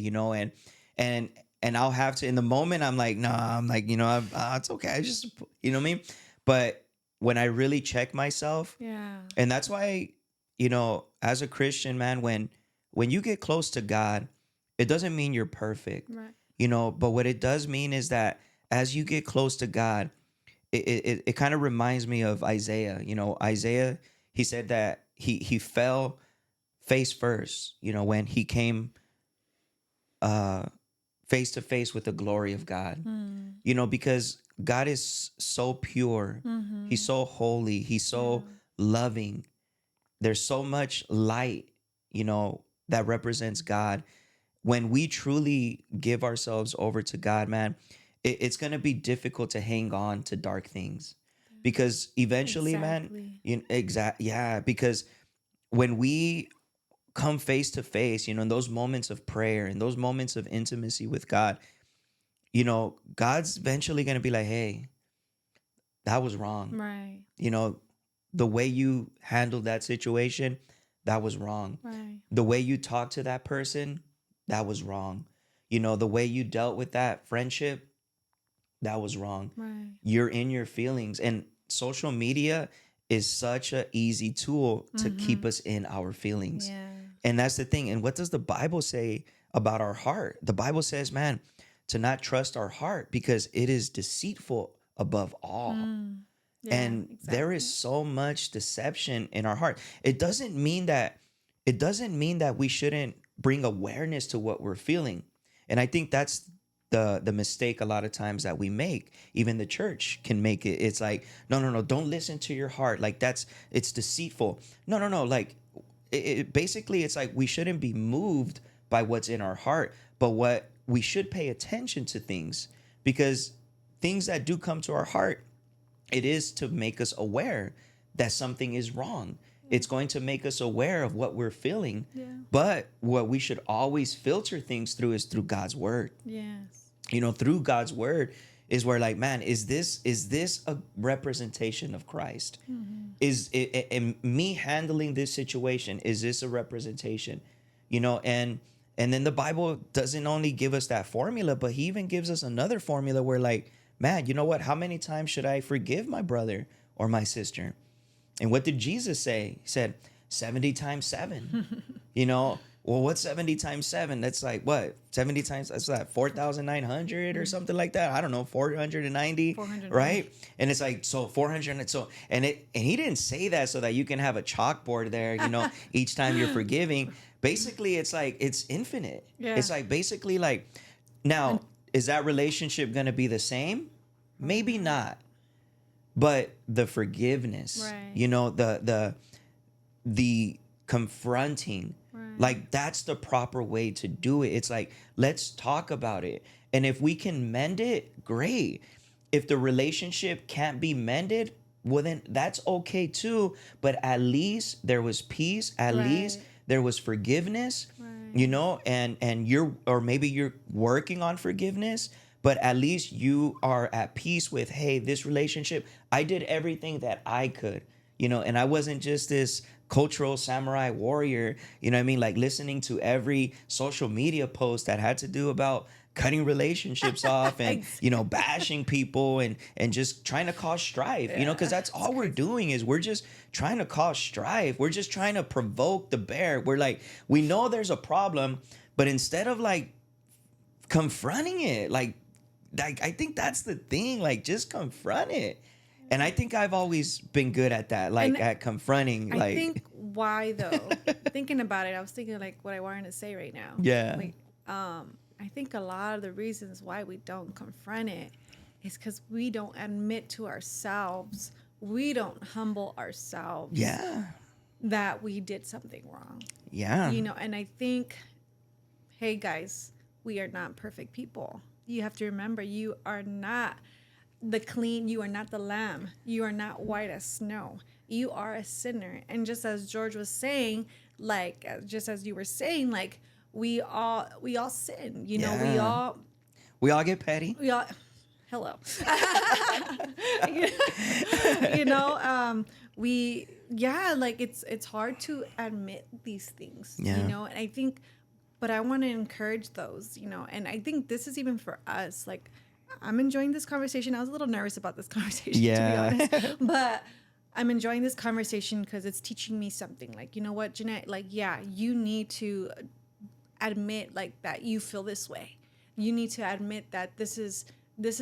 And and I'll have to, in the moment, I'm like, nah, I'm like, it's okay. I just, you know what I mean? But when I really check myself, Yeah. and that's why, as a Christian, man, when you get close to God, it doesn't mean you're perfect, Right. but what it does mean is that as you get close to God, it kind of reminds me of Isaiah. Isaiah, he said that he fell face first, when he came uh face to face with the glory of God. Mm. Because God is so pure. He's Mm-hmm. so holy. He's so Yeah. loving. There's so much light, that represents God. When we truly give ourselves over to God, man, it's going to be difficult to hang on to dark things because eventually, man, Exactly. yeah, because when we come face to face, in those moments of prayer and those moments of intimacy with God, God's eventually going to be like, hey, that was wrong. Right. You know, the way you handled that situation, that was wrong. Right. The way you talked to that person, that was wrong. The way you dealt with that friendship, that was wrong. Right. You're in your feelings. And social media is such a easy tool to Mm-hmm. keep us in our feelings. Yeah. And that's the thing. And what does the Bible say about our heart? The Bible says, man, to not trust our heart because it is deceitful above all. Mm. Yeah. And there is Exactly. so much deception in our heart. It doesn't mean that we shouldn't bring awareness to what we're feeling. And I think that's the mistake a lot of times that we make. Even the church can make it. It's like, no, no, no, don't listen to your heart. Like it's deceitful. No, no, no. Like basically it's like we shouldn't be moved by what's in our heart, but what we should pay attention to things, because things that do come to our heart, it is to make us aware that something is wrong. Yeah. It's going to make us aware of what we're feeling. Yeah. But what we should always filter things through is through God's word. Yes. Through God's word is where, like, man, is this a representation of Christ? Mm-hmm. Is it, and me handling this situation, is this a representation? And then the Bible doesn't only give us that formula, but he even gives us another formula where, like, man, you know what? How many times should I forgive my brother or my sister? And what did Jesus say? He said 70 times 7. Well, what's 70 times 7? That's like what? 70 times, that's like 4,900 or something like that. I don't know, 490, 490. right? And it's like, so 400, and he didn't say that so that you can have a chalkboard there, each time you're forgiving. Basically, it's like it's infinite. Yeah. It's like basically like, And now, is that relationship going to be the same? probably Maybe not. not. But the forgiveness, Right. the confronting, Right. like that's the proper way to do it. It's like, let's talk about it. And if we can mend it, great. If the relationship can't be mended, well, then that's okay too. But at least there was peace. At least Right. there was forgiveness, Right. and or maybe you're working on forgiveness, but at least you are at peace with, hey, this relationship, I did everything that I could, and I wasn't just this cultural samurai warrior, you know what I mean? Like listening to every social media post that had to do about cutting relationships off and, Exactly. bashing people and just trying to cause strife, because Yeah. that's It's all we're crazy. doing is we're just trying to cause strife. We're just trying to provoke the bear. We're like, we know there's a problem, but instead of like confronting it, like I think that's the thing, like just confront it. And I think I've always been good at that, like And at confronting, I like think why though, thinking about it, I was thinking like what I wanted to say right now. yeah, Like, I think a lot of the reasons why we don't confront it is because we don't admit to ourselves, we don't humble ourselves yeah, that we did something wrong. yeah, And I think, hey guys, we are not perfect people. You have to remember, you are not you are not the lamb. You are not white as snow. You are a sinner. And just as George was saying, like, just as you were saying, like, we all sin. yeah. We all get petty. We all. hello. you know, we yeah, like it's hard to admit these things, you Yeah. know, and I think, but I want to encourage those, you know, and I think this is even for us. Like, I'm enjoying this conversation. I was a little nervous about this conversation, to be Yeah. honest, but I'm enjoying this conversation because it's teaching me something. Like, you know what, Jeanette? Like, yeah, you need to admit like that you feel this way. You need to admit that this is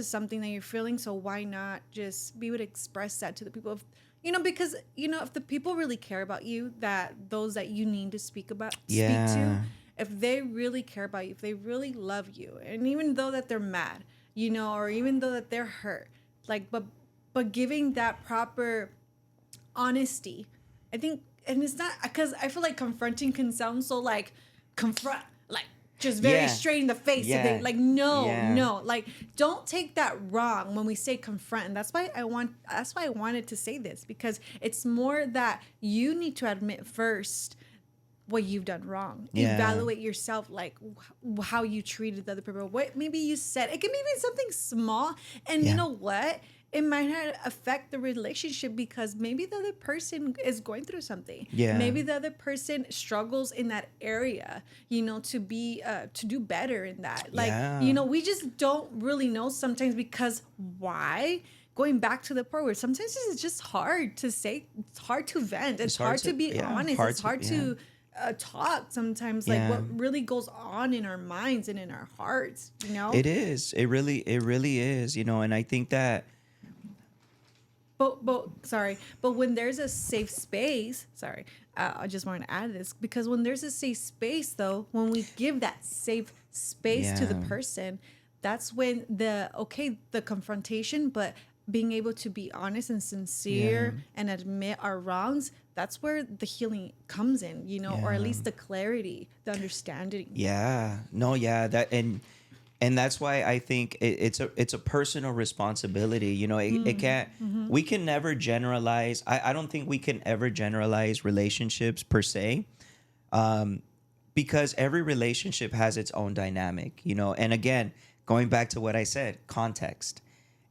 something that you're feeling. So why not just be able to express that to the people? If, you know, because you know, if the people really care about you, that those that you need to speak to, Yeah. if they really care about you, if they really love you, and even though that they're mad, you know, or even though that they're hurt, like, but giving that proper honesty, I think, and it's not because I feel like confronting can sound so like confront, like just very Yeah. straight in the face of Yeah. it. Like, no, Yeah. no, like don't take that wrong when we say confront. And that's why I wanted to say this, because it's more that you need to admit first what you've done wrong. Yeah. Evaluate yourself, like how you treated the other people. What maybe you said. It can be even something small, and you Yeah. know what? It might not affect the relationship because maybe the other person is going through something. Yeah. Maybe the other person struggles in that area. You know, to be to do better in that. Like, Yeah. you know, we just don't really know sometimes, because why? Going back to the part where sometimes it's just hard to say, it's hard to vent, it's hard to be yeah, honest, it's hard yeah. to talk sometimes, like Yeah. what really goes on in our minds and in our hearts, you know. It is. It really is, you know, and I think that But sorry, but when there's a safe space, sorry, I just want to add this, because when there's a safe space, though, when we give that safe space to the Yeah. person, that's when the confrontation, but being able to be honest and sincere Yeah. and admit our wrongs, that's where the healing comes in, you know, or at Yeah. least the clarity, the understanding. Yeah. No, yeah, that and that's why I think it's a personal responsibility. You know, it can't we can never generalize. I don't think we can ever generalize relationships per se. Because every relationship has its own dynamic, you know. And again, going back to what I said, context.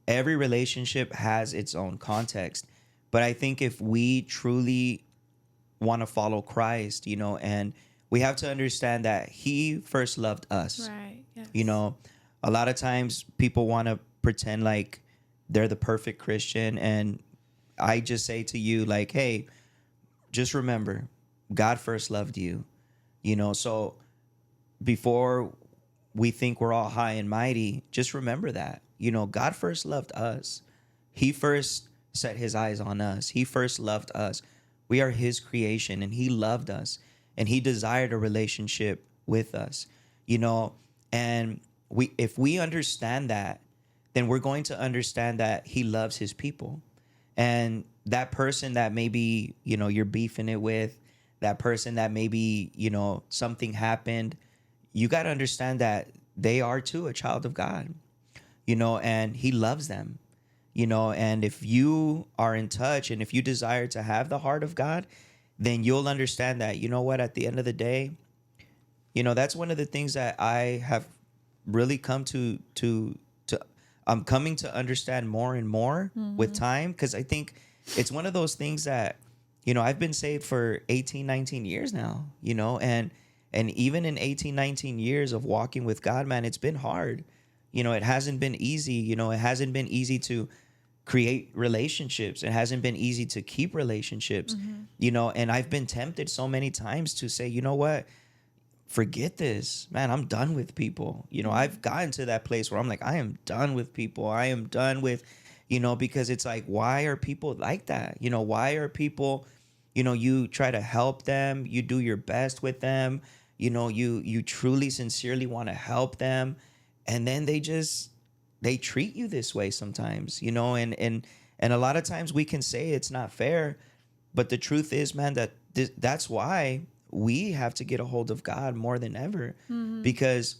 Every relationship has its own context. But I think if we truly want to follow Christ, you know, and we have to understand that he first loved us. Right. Yes. You know, a lot of times people want to pretend like they're the perfect Christian. And I just say to you, like, hey, just remember, God first loved you, you know. So before we think we're all high and mighty, just remember that, you know, God first loved us. He first set his eyes on us. He first loved us. We are his creation, and he loved us, and he desired a relationship with us, you know. And if we understand that, then we're going to understand that he loves his people. And that person that maybe, you know, you're beefing it with, that person that maybe, you know, something happened, you got to understand that they are too a child of God, you know, and he loves them, you know. And if you are in touch and if you desire to have the heart of God, then you'll understand that, you know what, at the end of the day, you know, that's one of the things that I have really come to I'm coming to understand more and more with time, because I think it's one of those things that, you know, I've been saved for 18, 19 years now, you know, and even in 18, 19 years of walking with God, man, it's been hard. You know, it hasn't been easy. You know, it hasn't been easy to create relationships. It hasn't been easy to keep relationships, you know, and I've been tempted so many times to say, you know what, forget this, man, I'm done with people. You know, I've gotten to that place where I'm like, I am done with people. I am done with, you know, because it's like, why are people like that? You know, why are people, you know, you try to help them, you do your best with them, you know, you truly sincerely want to help them, and then they treat you this way sometimes, you know. And a lot of times we can say it's not fair, but the truth is, man, that's why we have to get a hold of God more than ever, because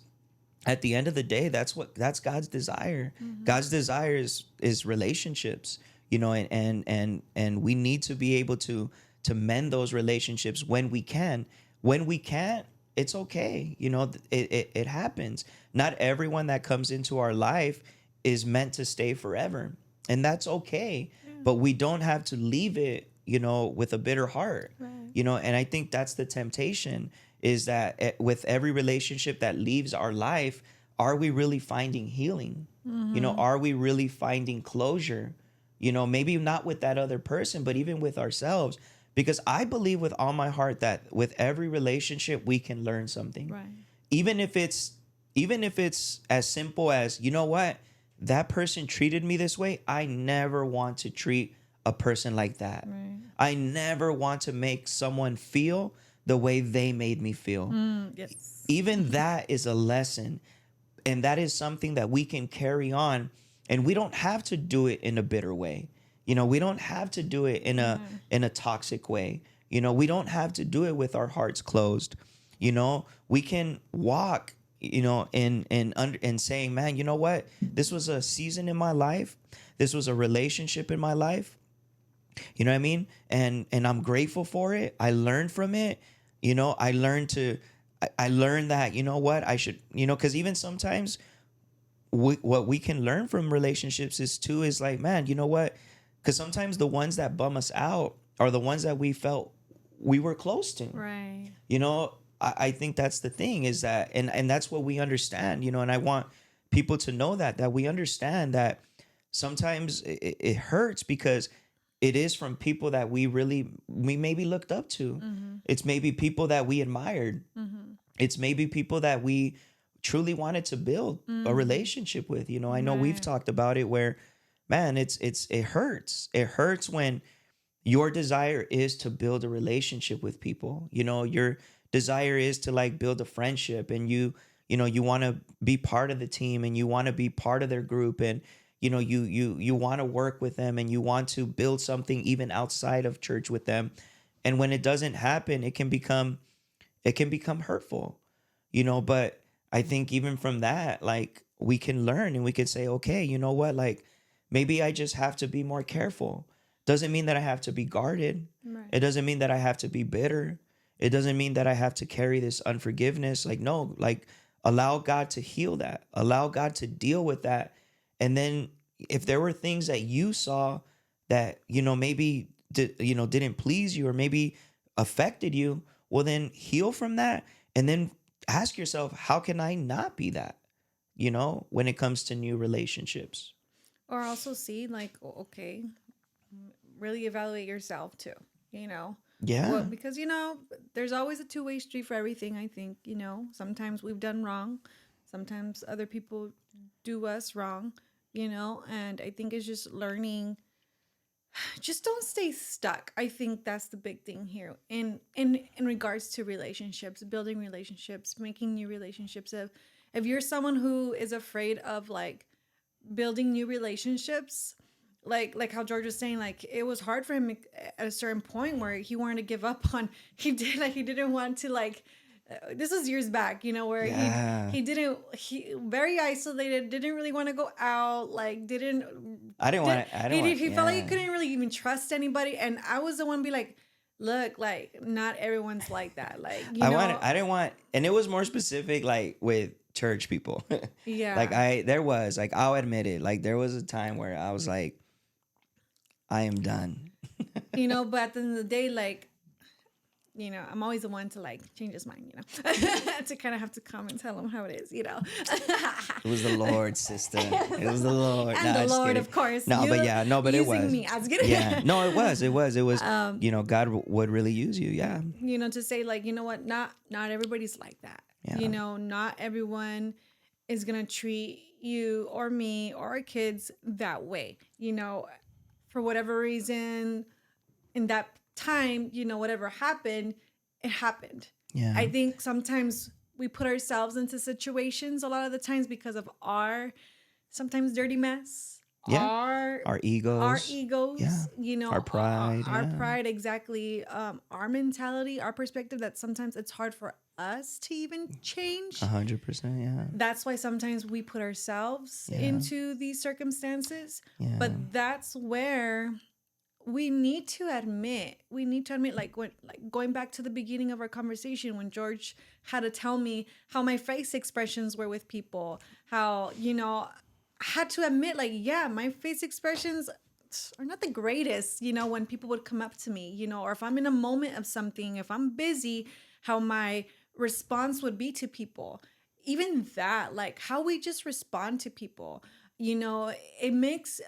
at the end of the day, that's God's desire. God's desire is relationships, you know, and we need to be able to mend those relationships when we can. When we can't, it's okay. You know, it happens. Not everyone that comes into our life is meant to stay forever. And that's okay. Yeah. But we don't have to leave it, with a bitter heart. Right. And I think that's the temptation, is that with every relationship that leaves our life, are we really finding healing? Are we really finding closure? Maybe not with that other person, but even with ourselves. Because I believe with all my heart that with every relationship we can learn something. Right. Even if it's as simple as, you know what, that person treated me this way, I never want to treat a person like that. Right. I never want to make someone feel the way they made me feel. Yes. Even that is a lesson, and that is something that we can carry on, and we don't have to do it in a bitter way. We don't have to do it in a toxic way. We don't have to do it with our hearts closed. We can walk, in saying, man, you know what? This was a season in my life. This was a relationship in my life. You know what I mean? And I'm grateful for it. I learned from it. I learned that, you know what, I should, because even sometimes what we can learn from relationships is like, man, you know what? Because sometimes the ones that bum us out are the ones that we felt we were close to. Right. I think that's the thing, is that, and that's what we understand, and I want people to know that we understand that sometimes it hurts because it is from people that we maybe looked up to. Mm-hmm. It's maybe people that we admired. Mm-hmm. It's maybe people that we truly wanted to build a relationship with. I know we've Right. talked about it where, man, it hurts. It hurts when your desire is to build a relationship with people. Your desire is to like build a friendship, and you want to be part of the team, and you want to be part of their group, and you want to work with them, and you want to build something even outside of church with them. And when it doesn't happen, it can become hurtful. But I think even from that, like, we can learn, and we can say, okay, you know what, like, maybe I just have to be more careful. Doesn't mean that I have to be guarded. Right. It doesn't mean that I have to be bitter. It doesn't mean that I have to carry this unforgiveness. Like, no, like, allow God to heal that. Allow God to deal with that. And then if there were things that you saw that, maybe didn't please you, or maybe affected you, well, then heal from that. And then ask yourself, how can I not be that, when it comes to new relationships? Or also see, like, okay, really evaluate yourself too. Yeah. Well, because there's always a two-way street for everything. I think sometimes we've done wrong, sometimes other people do us wrong. And I think it's just learning. Just don't stay stuck. I think that's the big thing here in regards to relationships, building relationships, making new relationships. If you're someone who is afraid of like building new relationships, like how George was saying, like it was hard for him at a certain point where he wanted to give up on. He didn't want to like. This was years back, where Yeah. he very isolated, didn't really want to go out, like didn't. I didn't want to. I didn't want. He felt like he Yeah. couldn't really even trust anybody, and I was the one to be like, look, like not everyone's like that, like I didn't want, and it was more specific, like with church people. yeah, Like I'll admit it. Like there was a time where I was like, I am done. but at the end of the day, like. I'm always the one to like change his mind, to kind of have to come and tell him how it is, It was the Lord, sister. It was the Lord. And Nah, the just Lord, kidding. of course. No, but yeah, no, but it was. Using me. I was kidding. Yeah, no, it was. God would really use you. Yeah. To say like, what, not everybody's like that. Yeah. Not everyone is gonna treat you or me or our kids that way. For whatever reason, in that time, whatever happened, it happened. Yeah. I think sometimes we put ourselves into situations a lot of the times because of our sometimes dirty mess. Yeah. Our egos. Yeah. Our pride. Our yeah. pride, exactly. Our mentality, our perspective, that sometimes it's hard for us to even change. 100%. Yeah. That's why sometimes we put ourselves into these circumstances. Yeah. But that's where we need to admit, like going back to the beginning of our conversation when George had to tell me how my face expressions were with people, how, had to admit, like, yeah, my face expressions are not the greatest, when people would come up to me, or if I'm in a moment of something, if I'm busy, how my response would be to people. Even that, like how we just respond to people, it makes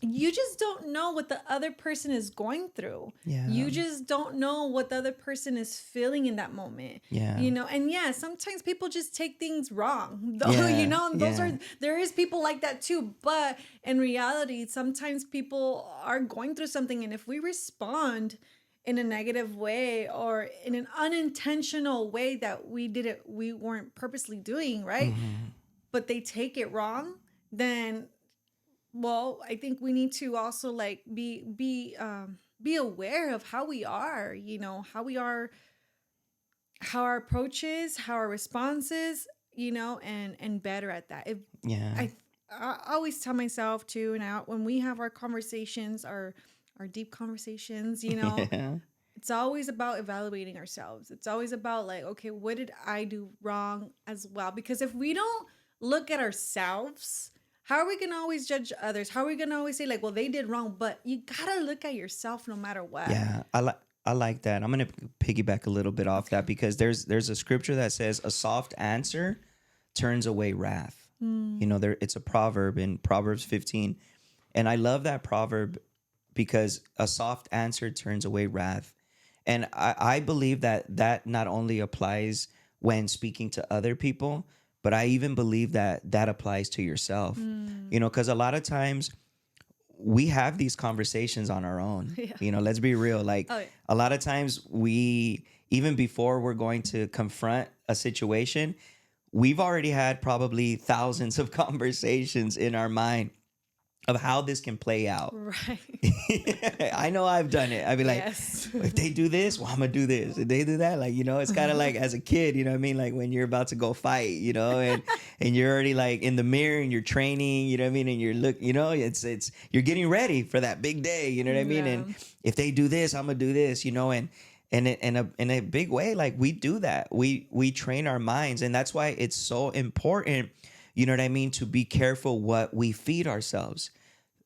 you just don't know what the other person is going through. Yeah. You just don't know what the other person is feeling in that moment. Yeah. And yeah, sometimes people just take things wrong. Though, Yeah. and Yeah. there is people like that too. But in reality, sometimes people are going through something, and if we respond in a negative way or in an unintentional way that we weren't purposely doing, right? Hmm. But they take it wrong, then, well, I think we need to also like be aware of how we are, how we are, how our approach is, how our response is, and better at that. If Yeah. I I always tell myself too, now when we have our conversations, our deep conversations, Yeah. it's always about evaluating ourselves. It's always about like, okay, what did I do wrong as well? Because if we don't look at ourselves, how are we going to always judge others? How are we going to always say like, well, they did wrong, but you got to look at yourself no matter what. Yeah, I like that. I'm gonna piggyback a little bit off Okay. that because there's a scripture that says a soft answer turns away wrath. There it's a proverb in Proverbs 15, and I love that proverb because a soft answer turns away wrath, and I believe that not only applies when speaking to other people, but I even believe that applies to yourself. Because a lot of times we have these conversations on our own. Yeah. Let's be real. Like Oh, yeah. a lot of times we, even before we're going to confront a situation, we've already had probably thousands of conversations in our mind of how this can play out. Right. I know I've done it. I'd be like, Yes. if they do this, well, I'm gonna do this. If they do that, like, it's kind of like as a kid, you know what I mean? Like when you're about to go fight, and you're already like in the mirror and you're training, you know what I mean? And you're it's you're getting ready for that big day, you know what I mean? Yeah. And if they do this, I'm gonna do this, and in a big way, like we do that. We train our minds, and that's why it's so important, you know what I mean, to be careful what we feed ourselves,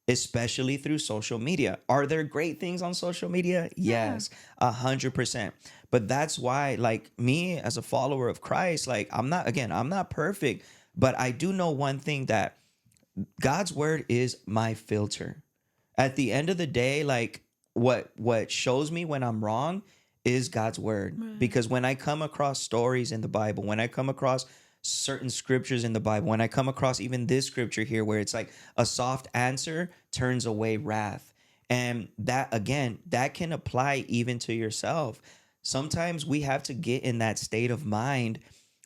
especially through social media. Are there great things on social media? Yeah. Yes, 100%. But that's why, like me as a follower of Christ, like I'm not perfect, but I do know one thing, that God's word is my filter. At the end of the day, like what shows me when I'm wrong is God's word. Right. Because when I come across stories in the Bible, when I come across certain scriptures in the Bible, when I come across even this scripture here where it's like a soft answer turns away wrath. And that, again, that can apply even to yourself. Sometimes we have to get in that state of mind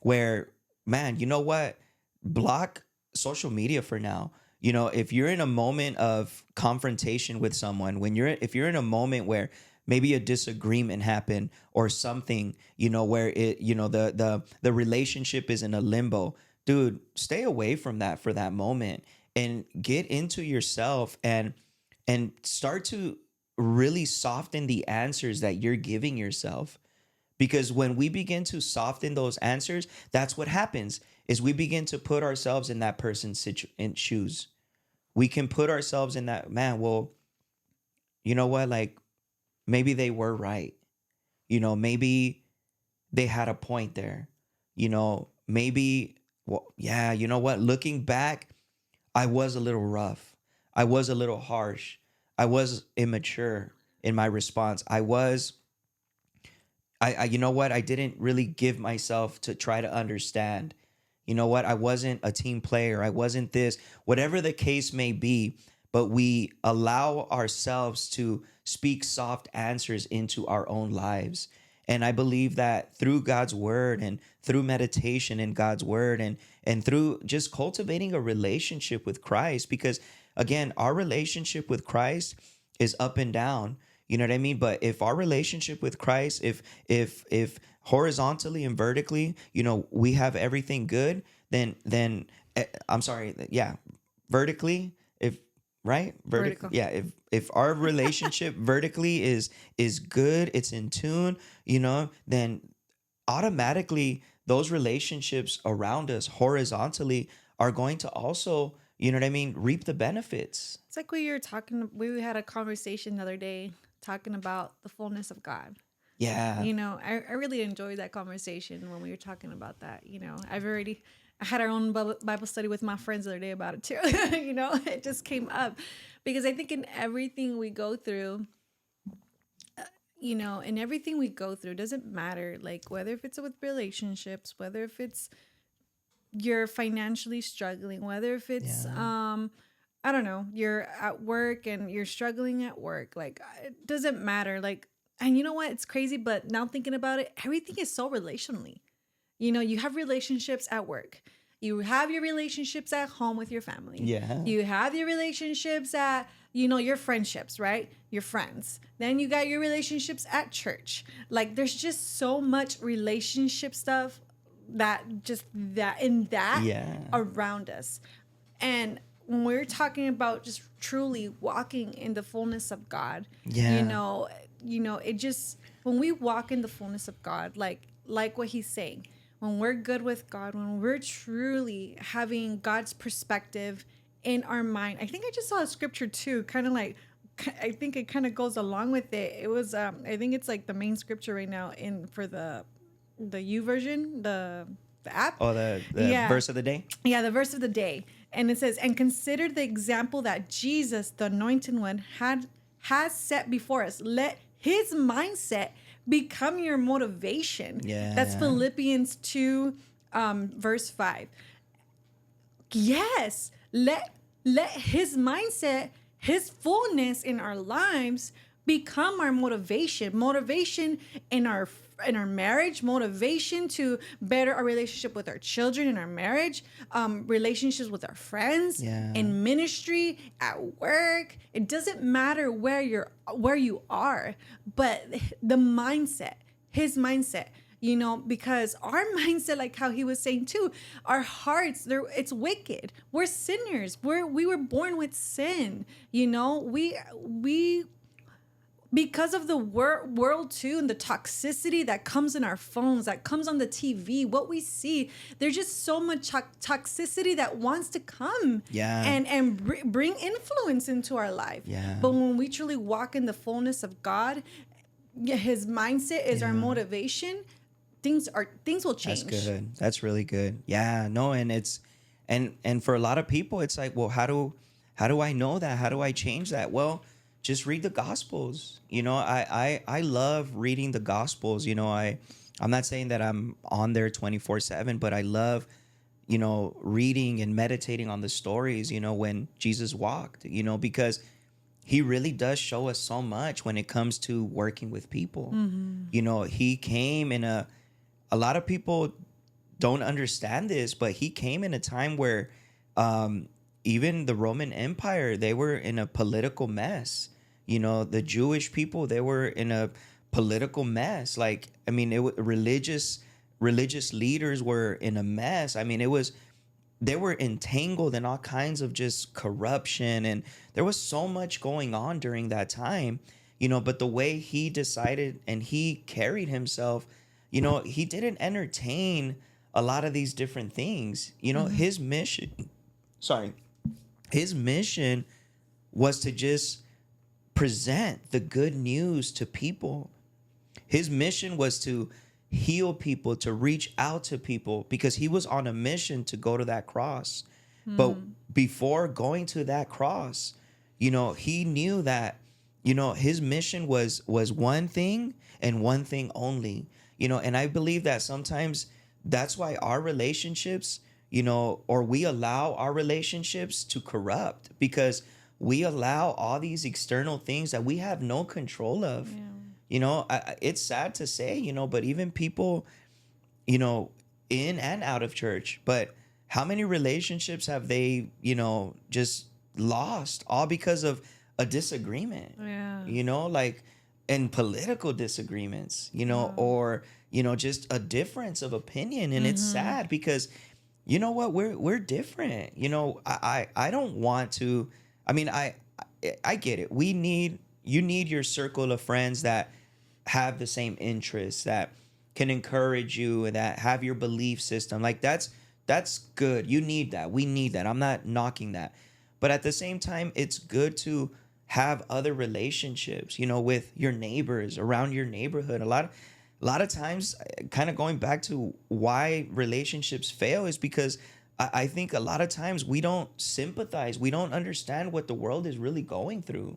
where, man, you know what? Block social media for now. If you're in a moment of confrontation with someone, if you're in a moment where maybe a disagreement happened or something, where the relationship is in a limbo, dude, stay away from that for that moment and get into yourself and start to really soften the answers that you're giving yourself. Because when we begin to soften those answers, that's what happens, is we begin to put ourselves in that person's in shoes. We can put ourselves in that, man, well, you know what? Like maybe they were right. Maybe they had a point there. Maybe, well, yeah, you know what? Looking back, I was a little rough. I was a little harsh. I was immature in my response. You know what? I didn't really give myself to try to understand. You know what? I wasn't a team player. I wasn't this, whatever the case may be. But we allow ourselves to speak soft answers into our own lives. And I believe that through God's word and through meditation in God's word and through just cultivating a relationship with Christ, because again, our relationship with Christ is up and down. You know what I mean? But if our relationship with Christ, if horizontally and vertically, we have everything good, then I'm sorry, yeah, vertically, if right, vertical, Vertical. yeah, if our relationship vertically is good, it's in tune, then automatically those relationships around us horizontally are going to also, you know what I mean, reap the benefits. It's like we were talking, we had a conversation the other day talking about the fullness of God. Yeah. You know, I really enjoyed that conversation when we were talking about that. You know, I had our own Bible study with my friends the other day about it too. You know, it just came up because I think in everything we go through, you know, in everything we go through, doesn't matter, like whether if it's with relationships, whether if it's you're financially struggling, whether if it's Yeah. I don't know, you're at work and you're struggling at work, like it doesn't matter, like, and you know what, it's crazy, but now thinking about it, everything is so relationally. You know, you have relationships at work. You have your relationships at home with your family. Yeah. You have your relationships at, you know, your friendships, right? Your friends. Then you got your relationships at church. Like there's just so much relationship stuff that just that in that Yeah. around us. And when we're talking about just truly walking in the fullness of God, you Yeah. know, it just when we walk in the fullness of God, like what he's saying, when we're good with God, when we're truly having God's perspective in our mind. I think I just saw a scripture too, kind of like I think it kind of goes along with it. It was I think it's like the main scripture right now in for the U version, the app. Oh, the Yeah. verse of the day. Yeah, the verse of the day. And it says, and consider the example that Jesus, the anointed one, has set before us. Let his mindset become your motivation. That's Yeah. Philippians 2, verse 5. Yes, let his mindset, his fullness in our lives become our motivation in our marriage, motivation to better our relationship with our children in our marriage, relationships with our friends, Yeah. in ministry, at work. It doesn't matter where you are, but the mindset, his mindset, you know, because our mindset, like how he was saying too, our hearts, it's wicked. We're sinners. We were born with sin. You know, we because of the world too, and the toxicity that comes in our phones, that comes on the TV, what we see, there's just so much toxicity that wants to come Yeah. and bring influence into our life. Yeah. But when we truly walk in the fullness of God, yeah, his mindset is our Yeah. motivation. Things will That's change. good. That's really good. Yeah, no, and it's and for a lot of people it's like, well, how do I know that? How do I change that? Well, just read the gospels. You know, I love reading the gospels. You know, I'm not saying that I'm on there 24/7, but I love, you know, reading and meditating on the stories, you know, when Jesus walked, you know, because he really does show us so much when it comes to working with people. You know, he came in a lot of people don't understand this, but he came in a time where even the Roman Empire, they were in a political mess. You know, the Jewish people, they were in a political mess. Like, I mean, religious leaders were in a mess. I mean, they were entangled in all kinds of just corruption, and there was so much going on during that time, you know, but the way he decided and he carried himself, you know, he didn't entertain a lot of these different things. You know, sorry his mission was to just present the good news to people. His mission was to heal people, to reach out to people, because he was on a mission to go to that cross. But before going to that cross, you know, he knew that, you know, his mission was one thing and one thing only. You know, and I believe that sometimes that's why our relationships, you know, or we allow our relationships to corrupt, because we allow all these external things that we have no control of. Yeah. You know, it's sad to say, you know, but even people, you know, in and out of church, but how many relationships have they, you know, just lost all because of a disagreement? Yeah. You know, like, and political disagreements, you know, Wow. or, you know, just a difference of opinion. And it's sad because, you know what, we're different. You know, I don't want to, I mean, I get it. You need your circle of friends that have the same interests, that can encourage you, and that have your belief system. Like, That's good. You need that. We need that. I'm not knocking that. But at the same time, it's good to have other relationships, with your neighbors around your neighborhood. A lot of times, kind of going back to why relationships fail is because I think a lot of times we don't sympathize. We don't understand what the world is really going through.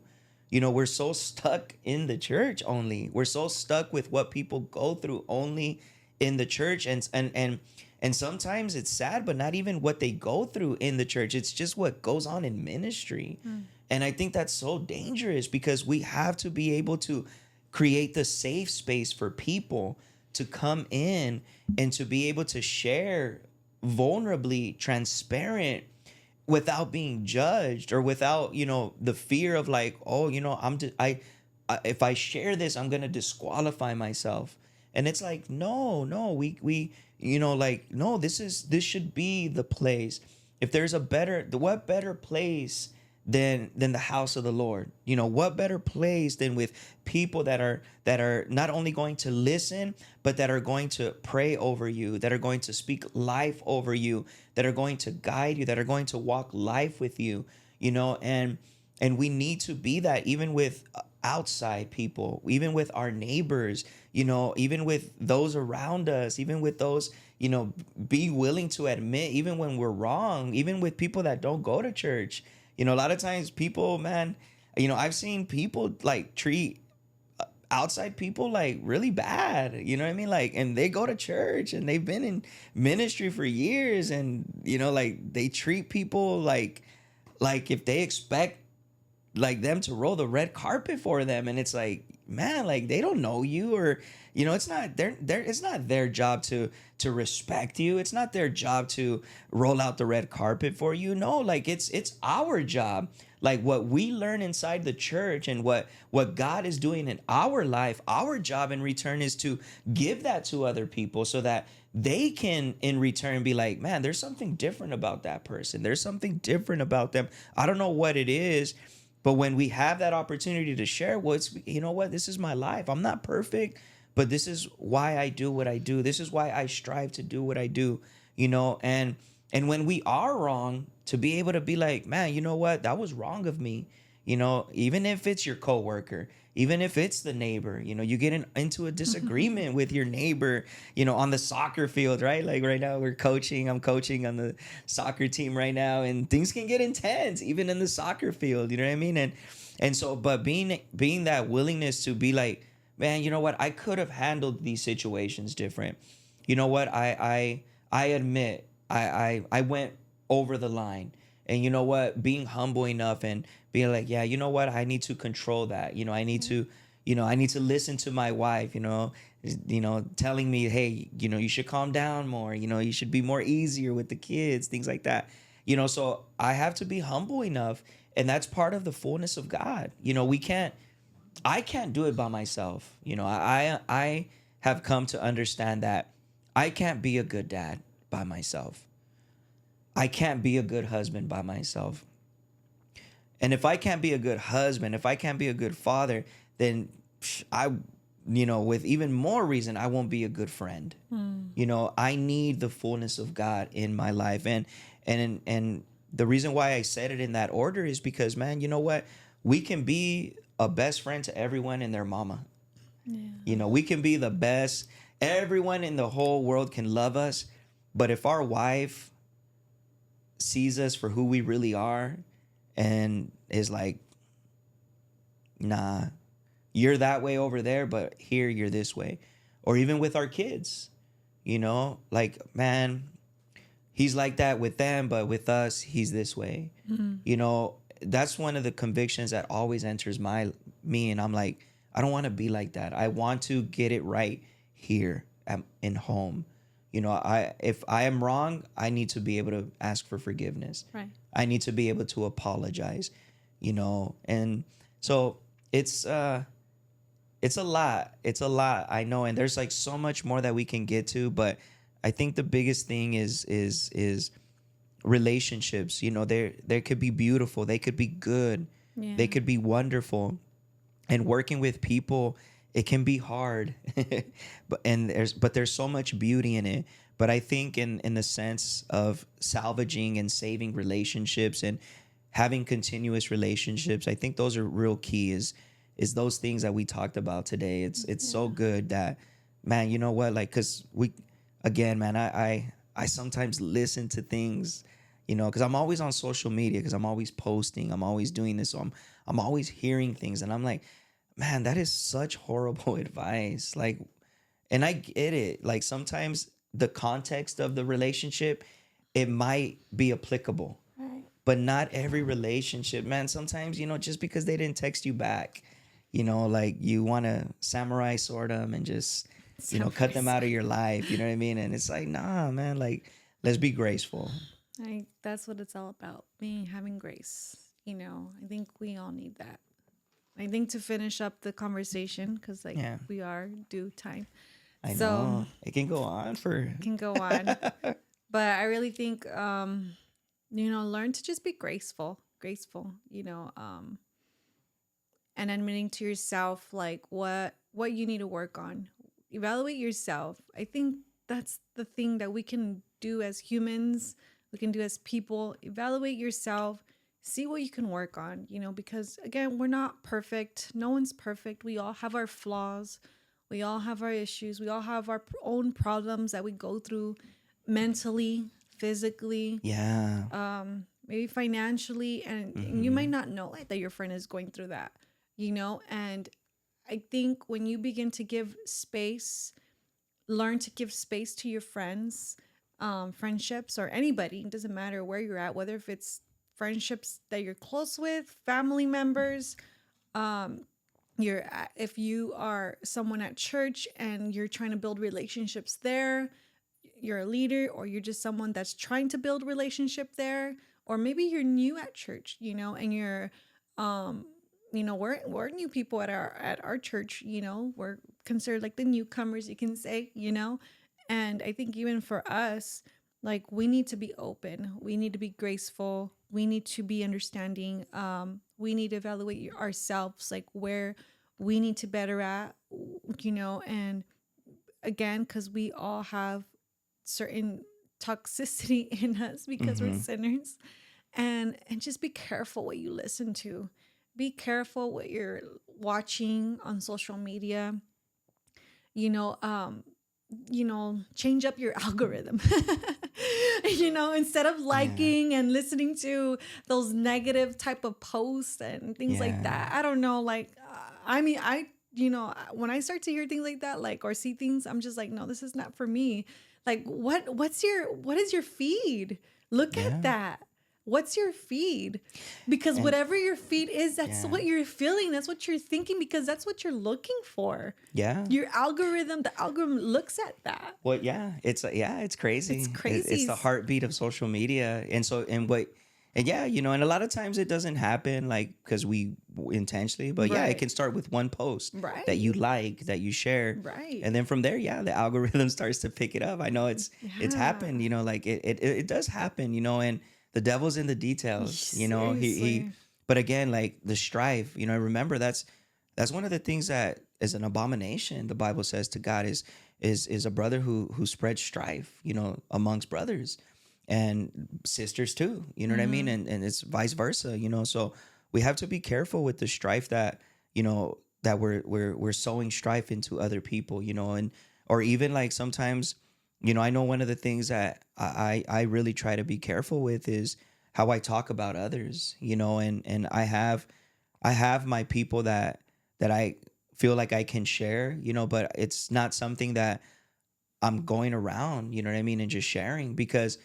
We're so stuck in the church only. We're so stuck with what people go through only in the church. And sometimes it's sad, but not even what they go through in the church. It's just what goes on in ministry. And I think that's so dangerous because we have to be able to create the safe space for people to come in and to be able to share vulnerably, transparent, without being judged or without the fear of like, oh, I if I share this, I'm gonna disqualify myself. And it's like, no, we like, no, this should be the place. If there's what better place than the house of the Lord? What better place than with people that are not only going to listen, but that are going to pray over you, that are going to speak life over you, that are going to guide you, that are going to walk life with you, and we need to be that even with outside people, even with our neighbors, even with those around us, even with those, be willing to admit even when we're wrong, even with people that don't go to church. A lot of times people, man, I've seen people like treat outside people like really bad, you know what I mean? Like, and they go to church and they've been in ministry for years, and like they treat people like if they expect like them to roll the red carpet for them, and it's like, man, like they don't know you, or it's not it's not their job to respect you. It's not their job to roll out the red carpet for you. No, like it's our job. Like what we learn inside the church and what God is doing in our life, our job in return is to give that to other people so that they can in return be like, man, there's something different about that person. There's something different about them. I don't know what it is. But when we have that opportunity to share, this is my life. I'm not perfect, but this is why I do what I do. This is why I strive to do what I do, and when we are wrong, to be able to be like, man, you know what? That was wrong of me. Even if it's your coworker, even if it's the neighbor, you get into a disagreement with your neighbor, on the soccer field, right? Like right now I'm coaching on the soccer team right now, and things can get intense even in the soccer field, you know what I mean? And so, but being that willingness to be like, man, you know what? I could have handled these situations different. You know what? I admit I went over the line. And you know what? Being humble enough and being like, yeah, you know what? I need to control that. I need to listen to my wife, telling me, hey, you should calm down more. You should be more easier with the kids, things like that. So I have to be humble enough. And that's part of the fullness of God. I can't do it by myself. I have come to understand that I can't be a good dad by myself. I can't be a good husband by myself. And if I can't be a good husband, if I can't be a good father, then with even more reason, I won't be a good friend. I need the fullness of God in my life. And the reason why I said it in that order is because, man, you know what? We can be a best friend to everyone and their mama. Yeah. We can be the best. Everyone in the whole world can love us. But if our wife sees us for who we really are and is like, nah, you're that way over there, but here you're this way. Or even with our kids, like, man, he's like that with them, but with us, he's this way. That's one of the convictions that always enters me. And I'm like, I don't want to be like that. I want to get it right here in home. If I am wrong, I need to be able to ask for forgiveness. Right. I need to be able to apologize, and so it's a lot. It's a lot, I know, and there's like so much more that we can get to, but I think the biggest thing is relationships. There could be beautiful, they could be good, they could be wonderful, and working with people, it can be hard, but there's so much beauty in it. But I think in the sense of salvaging and saving relationships and having continuous relationships, I think those are real key. Is those things that we talked about today. It's so Yeah. good that, man, you know what? Like, cause we, again, man, I sometimes listen to things, because I'm always on social media, because I'm always posting, I'm always doing this, so I'm always hearing things, and I'm like, man, that is such horrible advice. Like, and I get it. Like sometimes the context of the relationship, it might be applicable, Right. but not every relationship, man. Sometimes, just because they didn't text you back, like you want to samurai sword them and just, cut Samurai them out of sword. your life. You know what I mean? And it's like, nah, man, like, let's be graceful. That's what it's all about. Being having grace. I think we all need that. I think to finish up the conversation, because like Yeah, we are due time, I so know. It can go on for. can go on. But I really think learn to just be graceful. And admitting to yourself like what you need to work on. Evaluate yourself. I think that's the thing that we can do as humans, we can do as people. Evaluate yourself, see what you can work on, because again, we're not perfect. No one's perfect. We all have our flaws. We all have our issues. We all have our own problems that we go through mentally, physically, Yeah. maybe financially, and you might Mm-hmm. not know it, that your friend is going through that, and I think when you begin to give space, learn to give space to your friends, friendships, or anybody. It doesn't matter where you're at, whether if it's friendships that you're close with, family members, if you are someone at church and you're trying to build relationships there, you're a leader, or you're just someone that's trying to build relationship there, or maybe you're new at church, and you're we're new people at our church, we're considered like the newcomers, you can say, and I think even for us, like we need to be open, we need to be graceful, we need to be understanding, we need to evaluate ourselves, like where we need to better at, and again, because we all have certain toxicity in us because we're Mm-hmm. sinners, and just be careful what you listen to, be careful what you're watching on social media, you know um change up your algorithm. Instead of Yeah. liking and listening to those negative type of posts and things like Yeah. that, I don't know, like I mean, when I start to hear things like that, like, or see things, I'm just like, no, this is not for me. Like, what is your feed? Look at Yeah. that. What's your feed? Because And whatever your feed is, that's yeah. what you're feeling, that's what you're thinking, because that's what you're looking for. Yeah. The algorithm looks at that. Well, yeah, it's It's crazy. It's crazy. the heartbeat of social media, and so and yeah, and a lot of times it doesn't happen like because we intentionally, but yeah, it Right. can start with one post that you Right. like, that you share, Right. and then from there, yeah, the algorithm starts to pick it up. I know it's Yeah. happened, like it does happen, and the devil's in the details, he, Seriously. but again, like the strife, remember that's one of the things that is an abomination. The Bible says to God is a brother who spreads strife, amongst brothers and sisters too. You know what I mean? Mm-hmm. And it's vice versa. So we have to be careful with the strife that we're sowing strife into other people. And or even like sometimes, I know one of the things that I really try to be careful with is how I talk about others. And I have my people that I feel like I can share, but it's not something that I'm going around, you know what I mean, and just sharing, because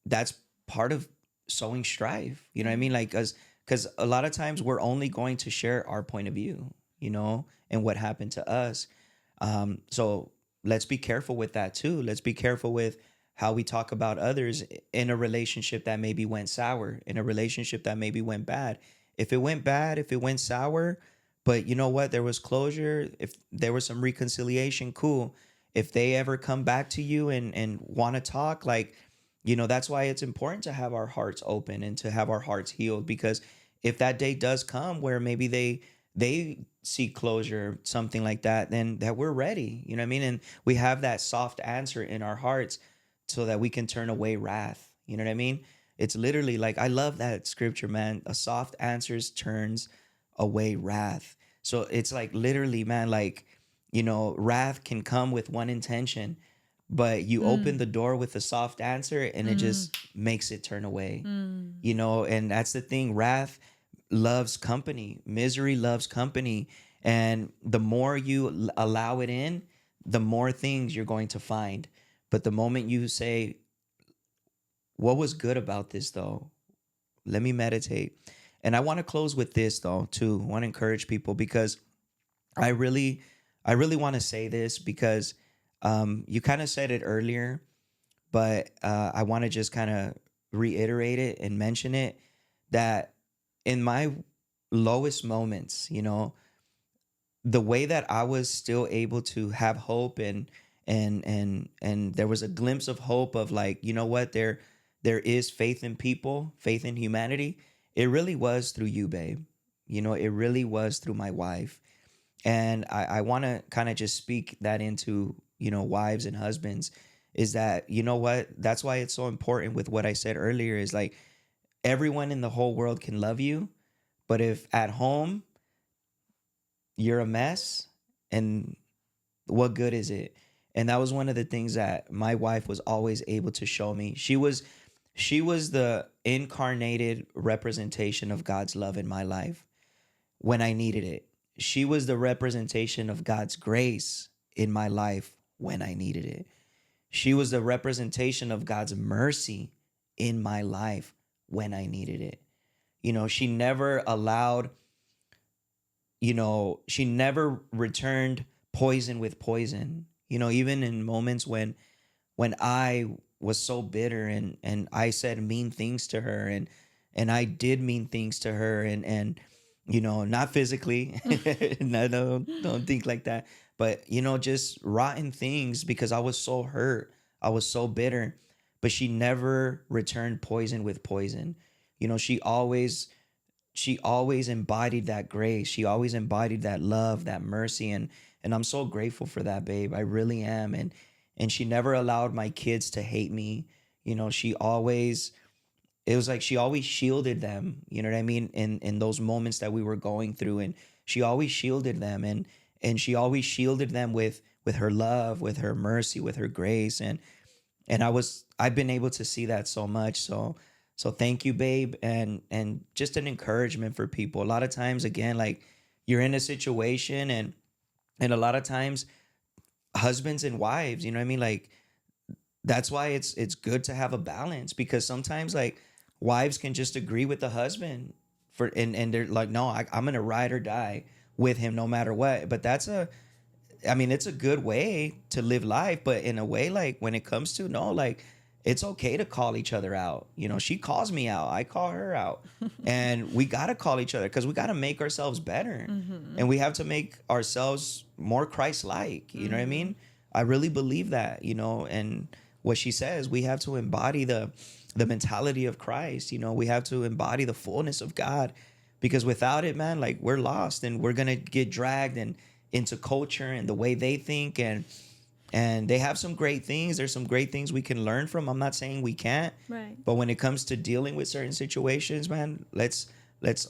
that's part of sowing strife, you know what I Yeah. mean? Like, because a lot of times we're only going to share our point of view, and what happened to us. So let's be careful with that too. Let's be careful with how we talk about others in a relationship that maybe went sour, in a relationship that maybe went bad. If it went bad, if it went sour, but you know what? There was closure. If there was some reconciliation, cool. If they ever come back to you and want to talk, like, that's why it's important to have our hearts open and to have our hearts healed. Because if that day does come where maybe they seek closure, something like that, then that we're ready. You know what I mean? And we have that soft answer in our hearts so that we can turn away wrath. You know what I mean? It's literally like, I love that scripture, man. A soft answers turns away wrath. So it's like literally, man, like, wrath can come with one intention, but you open Mm. the door with a soft answer and it Mm. just makes it turn away. Mm. And that's the thing. Wrath loves company, misery loves company. And the more you allow it in, the more things you're going to find. But the moment you say, what was good about this though? Let me meditate. And I want to close with this though, too. I want to encourage people because I really, I really want to say this because you kind of said it earlier, but I want to just kind of reiterate it and mention it that in my lowest moments, the way that I was still able to have hope and there was a glimpse of hope of like, you know what, there is faith in people, faith in humanity. It really was through you, babe. It really was through my wife. And I want to kind of just speak that into, wives and husbands, is that, you know what, that's why it's so important with what I said earlier is like everyone in the whole world can love you, but if at home you're a mess, and what good is it? And that was one of the things that my wife was always able to show me. She was the incarnated representation of God's love in my life when I needed it. She was the representation of God's grace in my life when I needed it. She was the representation of God's mercy in my life when I needed it. She never allowed, she never returned poison with poison. Even in moments when I was so bitter and I said mean things to her and I did mean things to her and not physically. No, no, don't think like that. But just rotten things because I was so hurt. I was so bitter. But she never returned poison with poison. She always embodied that grace. She always embodied that love, that mercy, and I'm so grateful for that, babe. I really am. And she never allowed my kids to hate me. She always it was like she always shielded them, you know what I mean, in those moments that we were going through, and she always shielded them, and she always shielded them with her love, with her mercy, with her grace, and I've been able to see that so much. So thank you, babe. And just an encouragement for people. A lot of times, again, like, you're in a situation, and a lot of times husbands and wives, you know what I mean, like, that's why it's good to have a balance, because sometimes, like, wives can just agree with the husband and they're like, no, I'm gonna ride or die with him no matter what. But it's a good way to live life, but in a way, like, when it comes to, no, like, it's okay to call each other out. She calls me out, I call her out, and we got to call each other because we got to make ourselves better, Mm-hmm. and we have to make ourselves more Christ-like. You know what I Mm-hmm. mean? I really believe that, and what she says, we have to embody the mentality of Christ. We have to embody the fullness of God, because without it, man, like, we're lost and we're gonna get dragged and into culture and the way they think, and they have some great things. There's some great things we can learn from. I'm not saying we can't, Right. but when it comes to dealing with certain situations, man, let's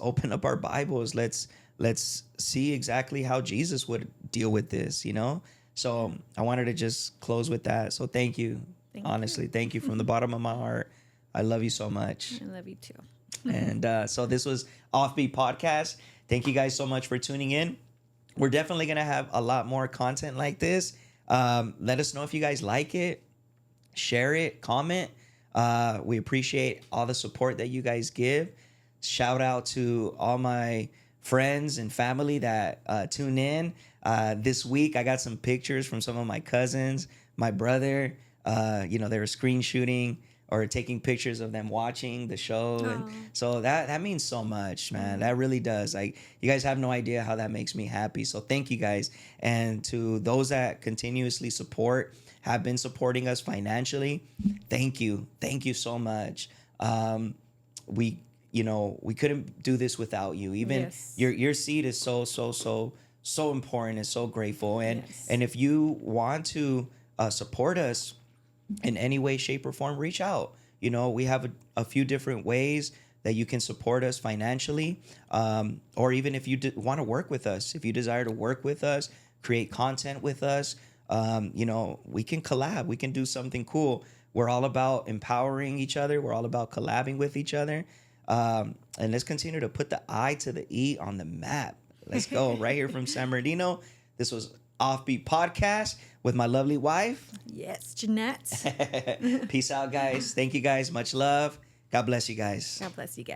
open up our Bibles. Let's see exactly how Jesus would deal with this. Yeah. So I wanted to just close with that. So thank you. Thank you. Honestly, thank you from the bottom of my heart. I love you so much. I love you too. And so this was Offbeat Podcast. Thank you guys so much for tuning in. We're definitely going to have a lot more content like this. Let us know if you guys like it. Share it, comment. We appreciate all the support that you guys give. Shout out to all my friends and family that tune in. This week, I got some pictures from some of my cousins, my brother. They were screen shooting or taking pictures of them watching the show, and Oh. so that means so much, man. Mm. That really does. Like, you guys have no idea how that makes me happy. So thank you guys, and to those that continuously support, have been supporting us financially, thank you so much. We we couldn't do this without you. Even Yes. your seed is so important and so grateful. And Yes. and if you want to support us, in any way, shape, or form, reach out. We have a few different ways that you can support us financially, or even if you want to work with us, if you desire to work with us, create content with us, we can collab. We can do something cool. We're all about empowering each other. We're all about collabing with each other. And let's continue to put the I to the E on the map. Let's go right here from San Bernardino. This was Offbeat Podcast with my lovely wife. Yes, Jeanette. Peace out, guys. Thank you, guys. Much love. God bless you guys. God bless you guys.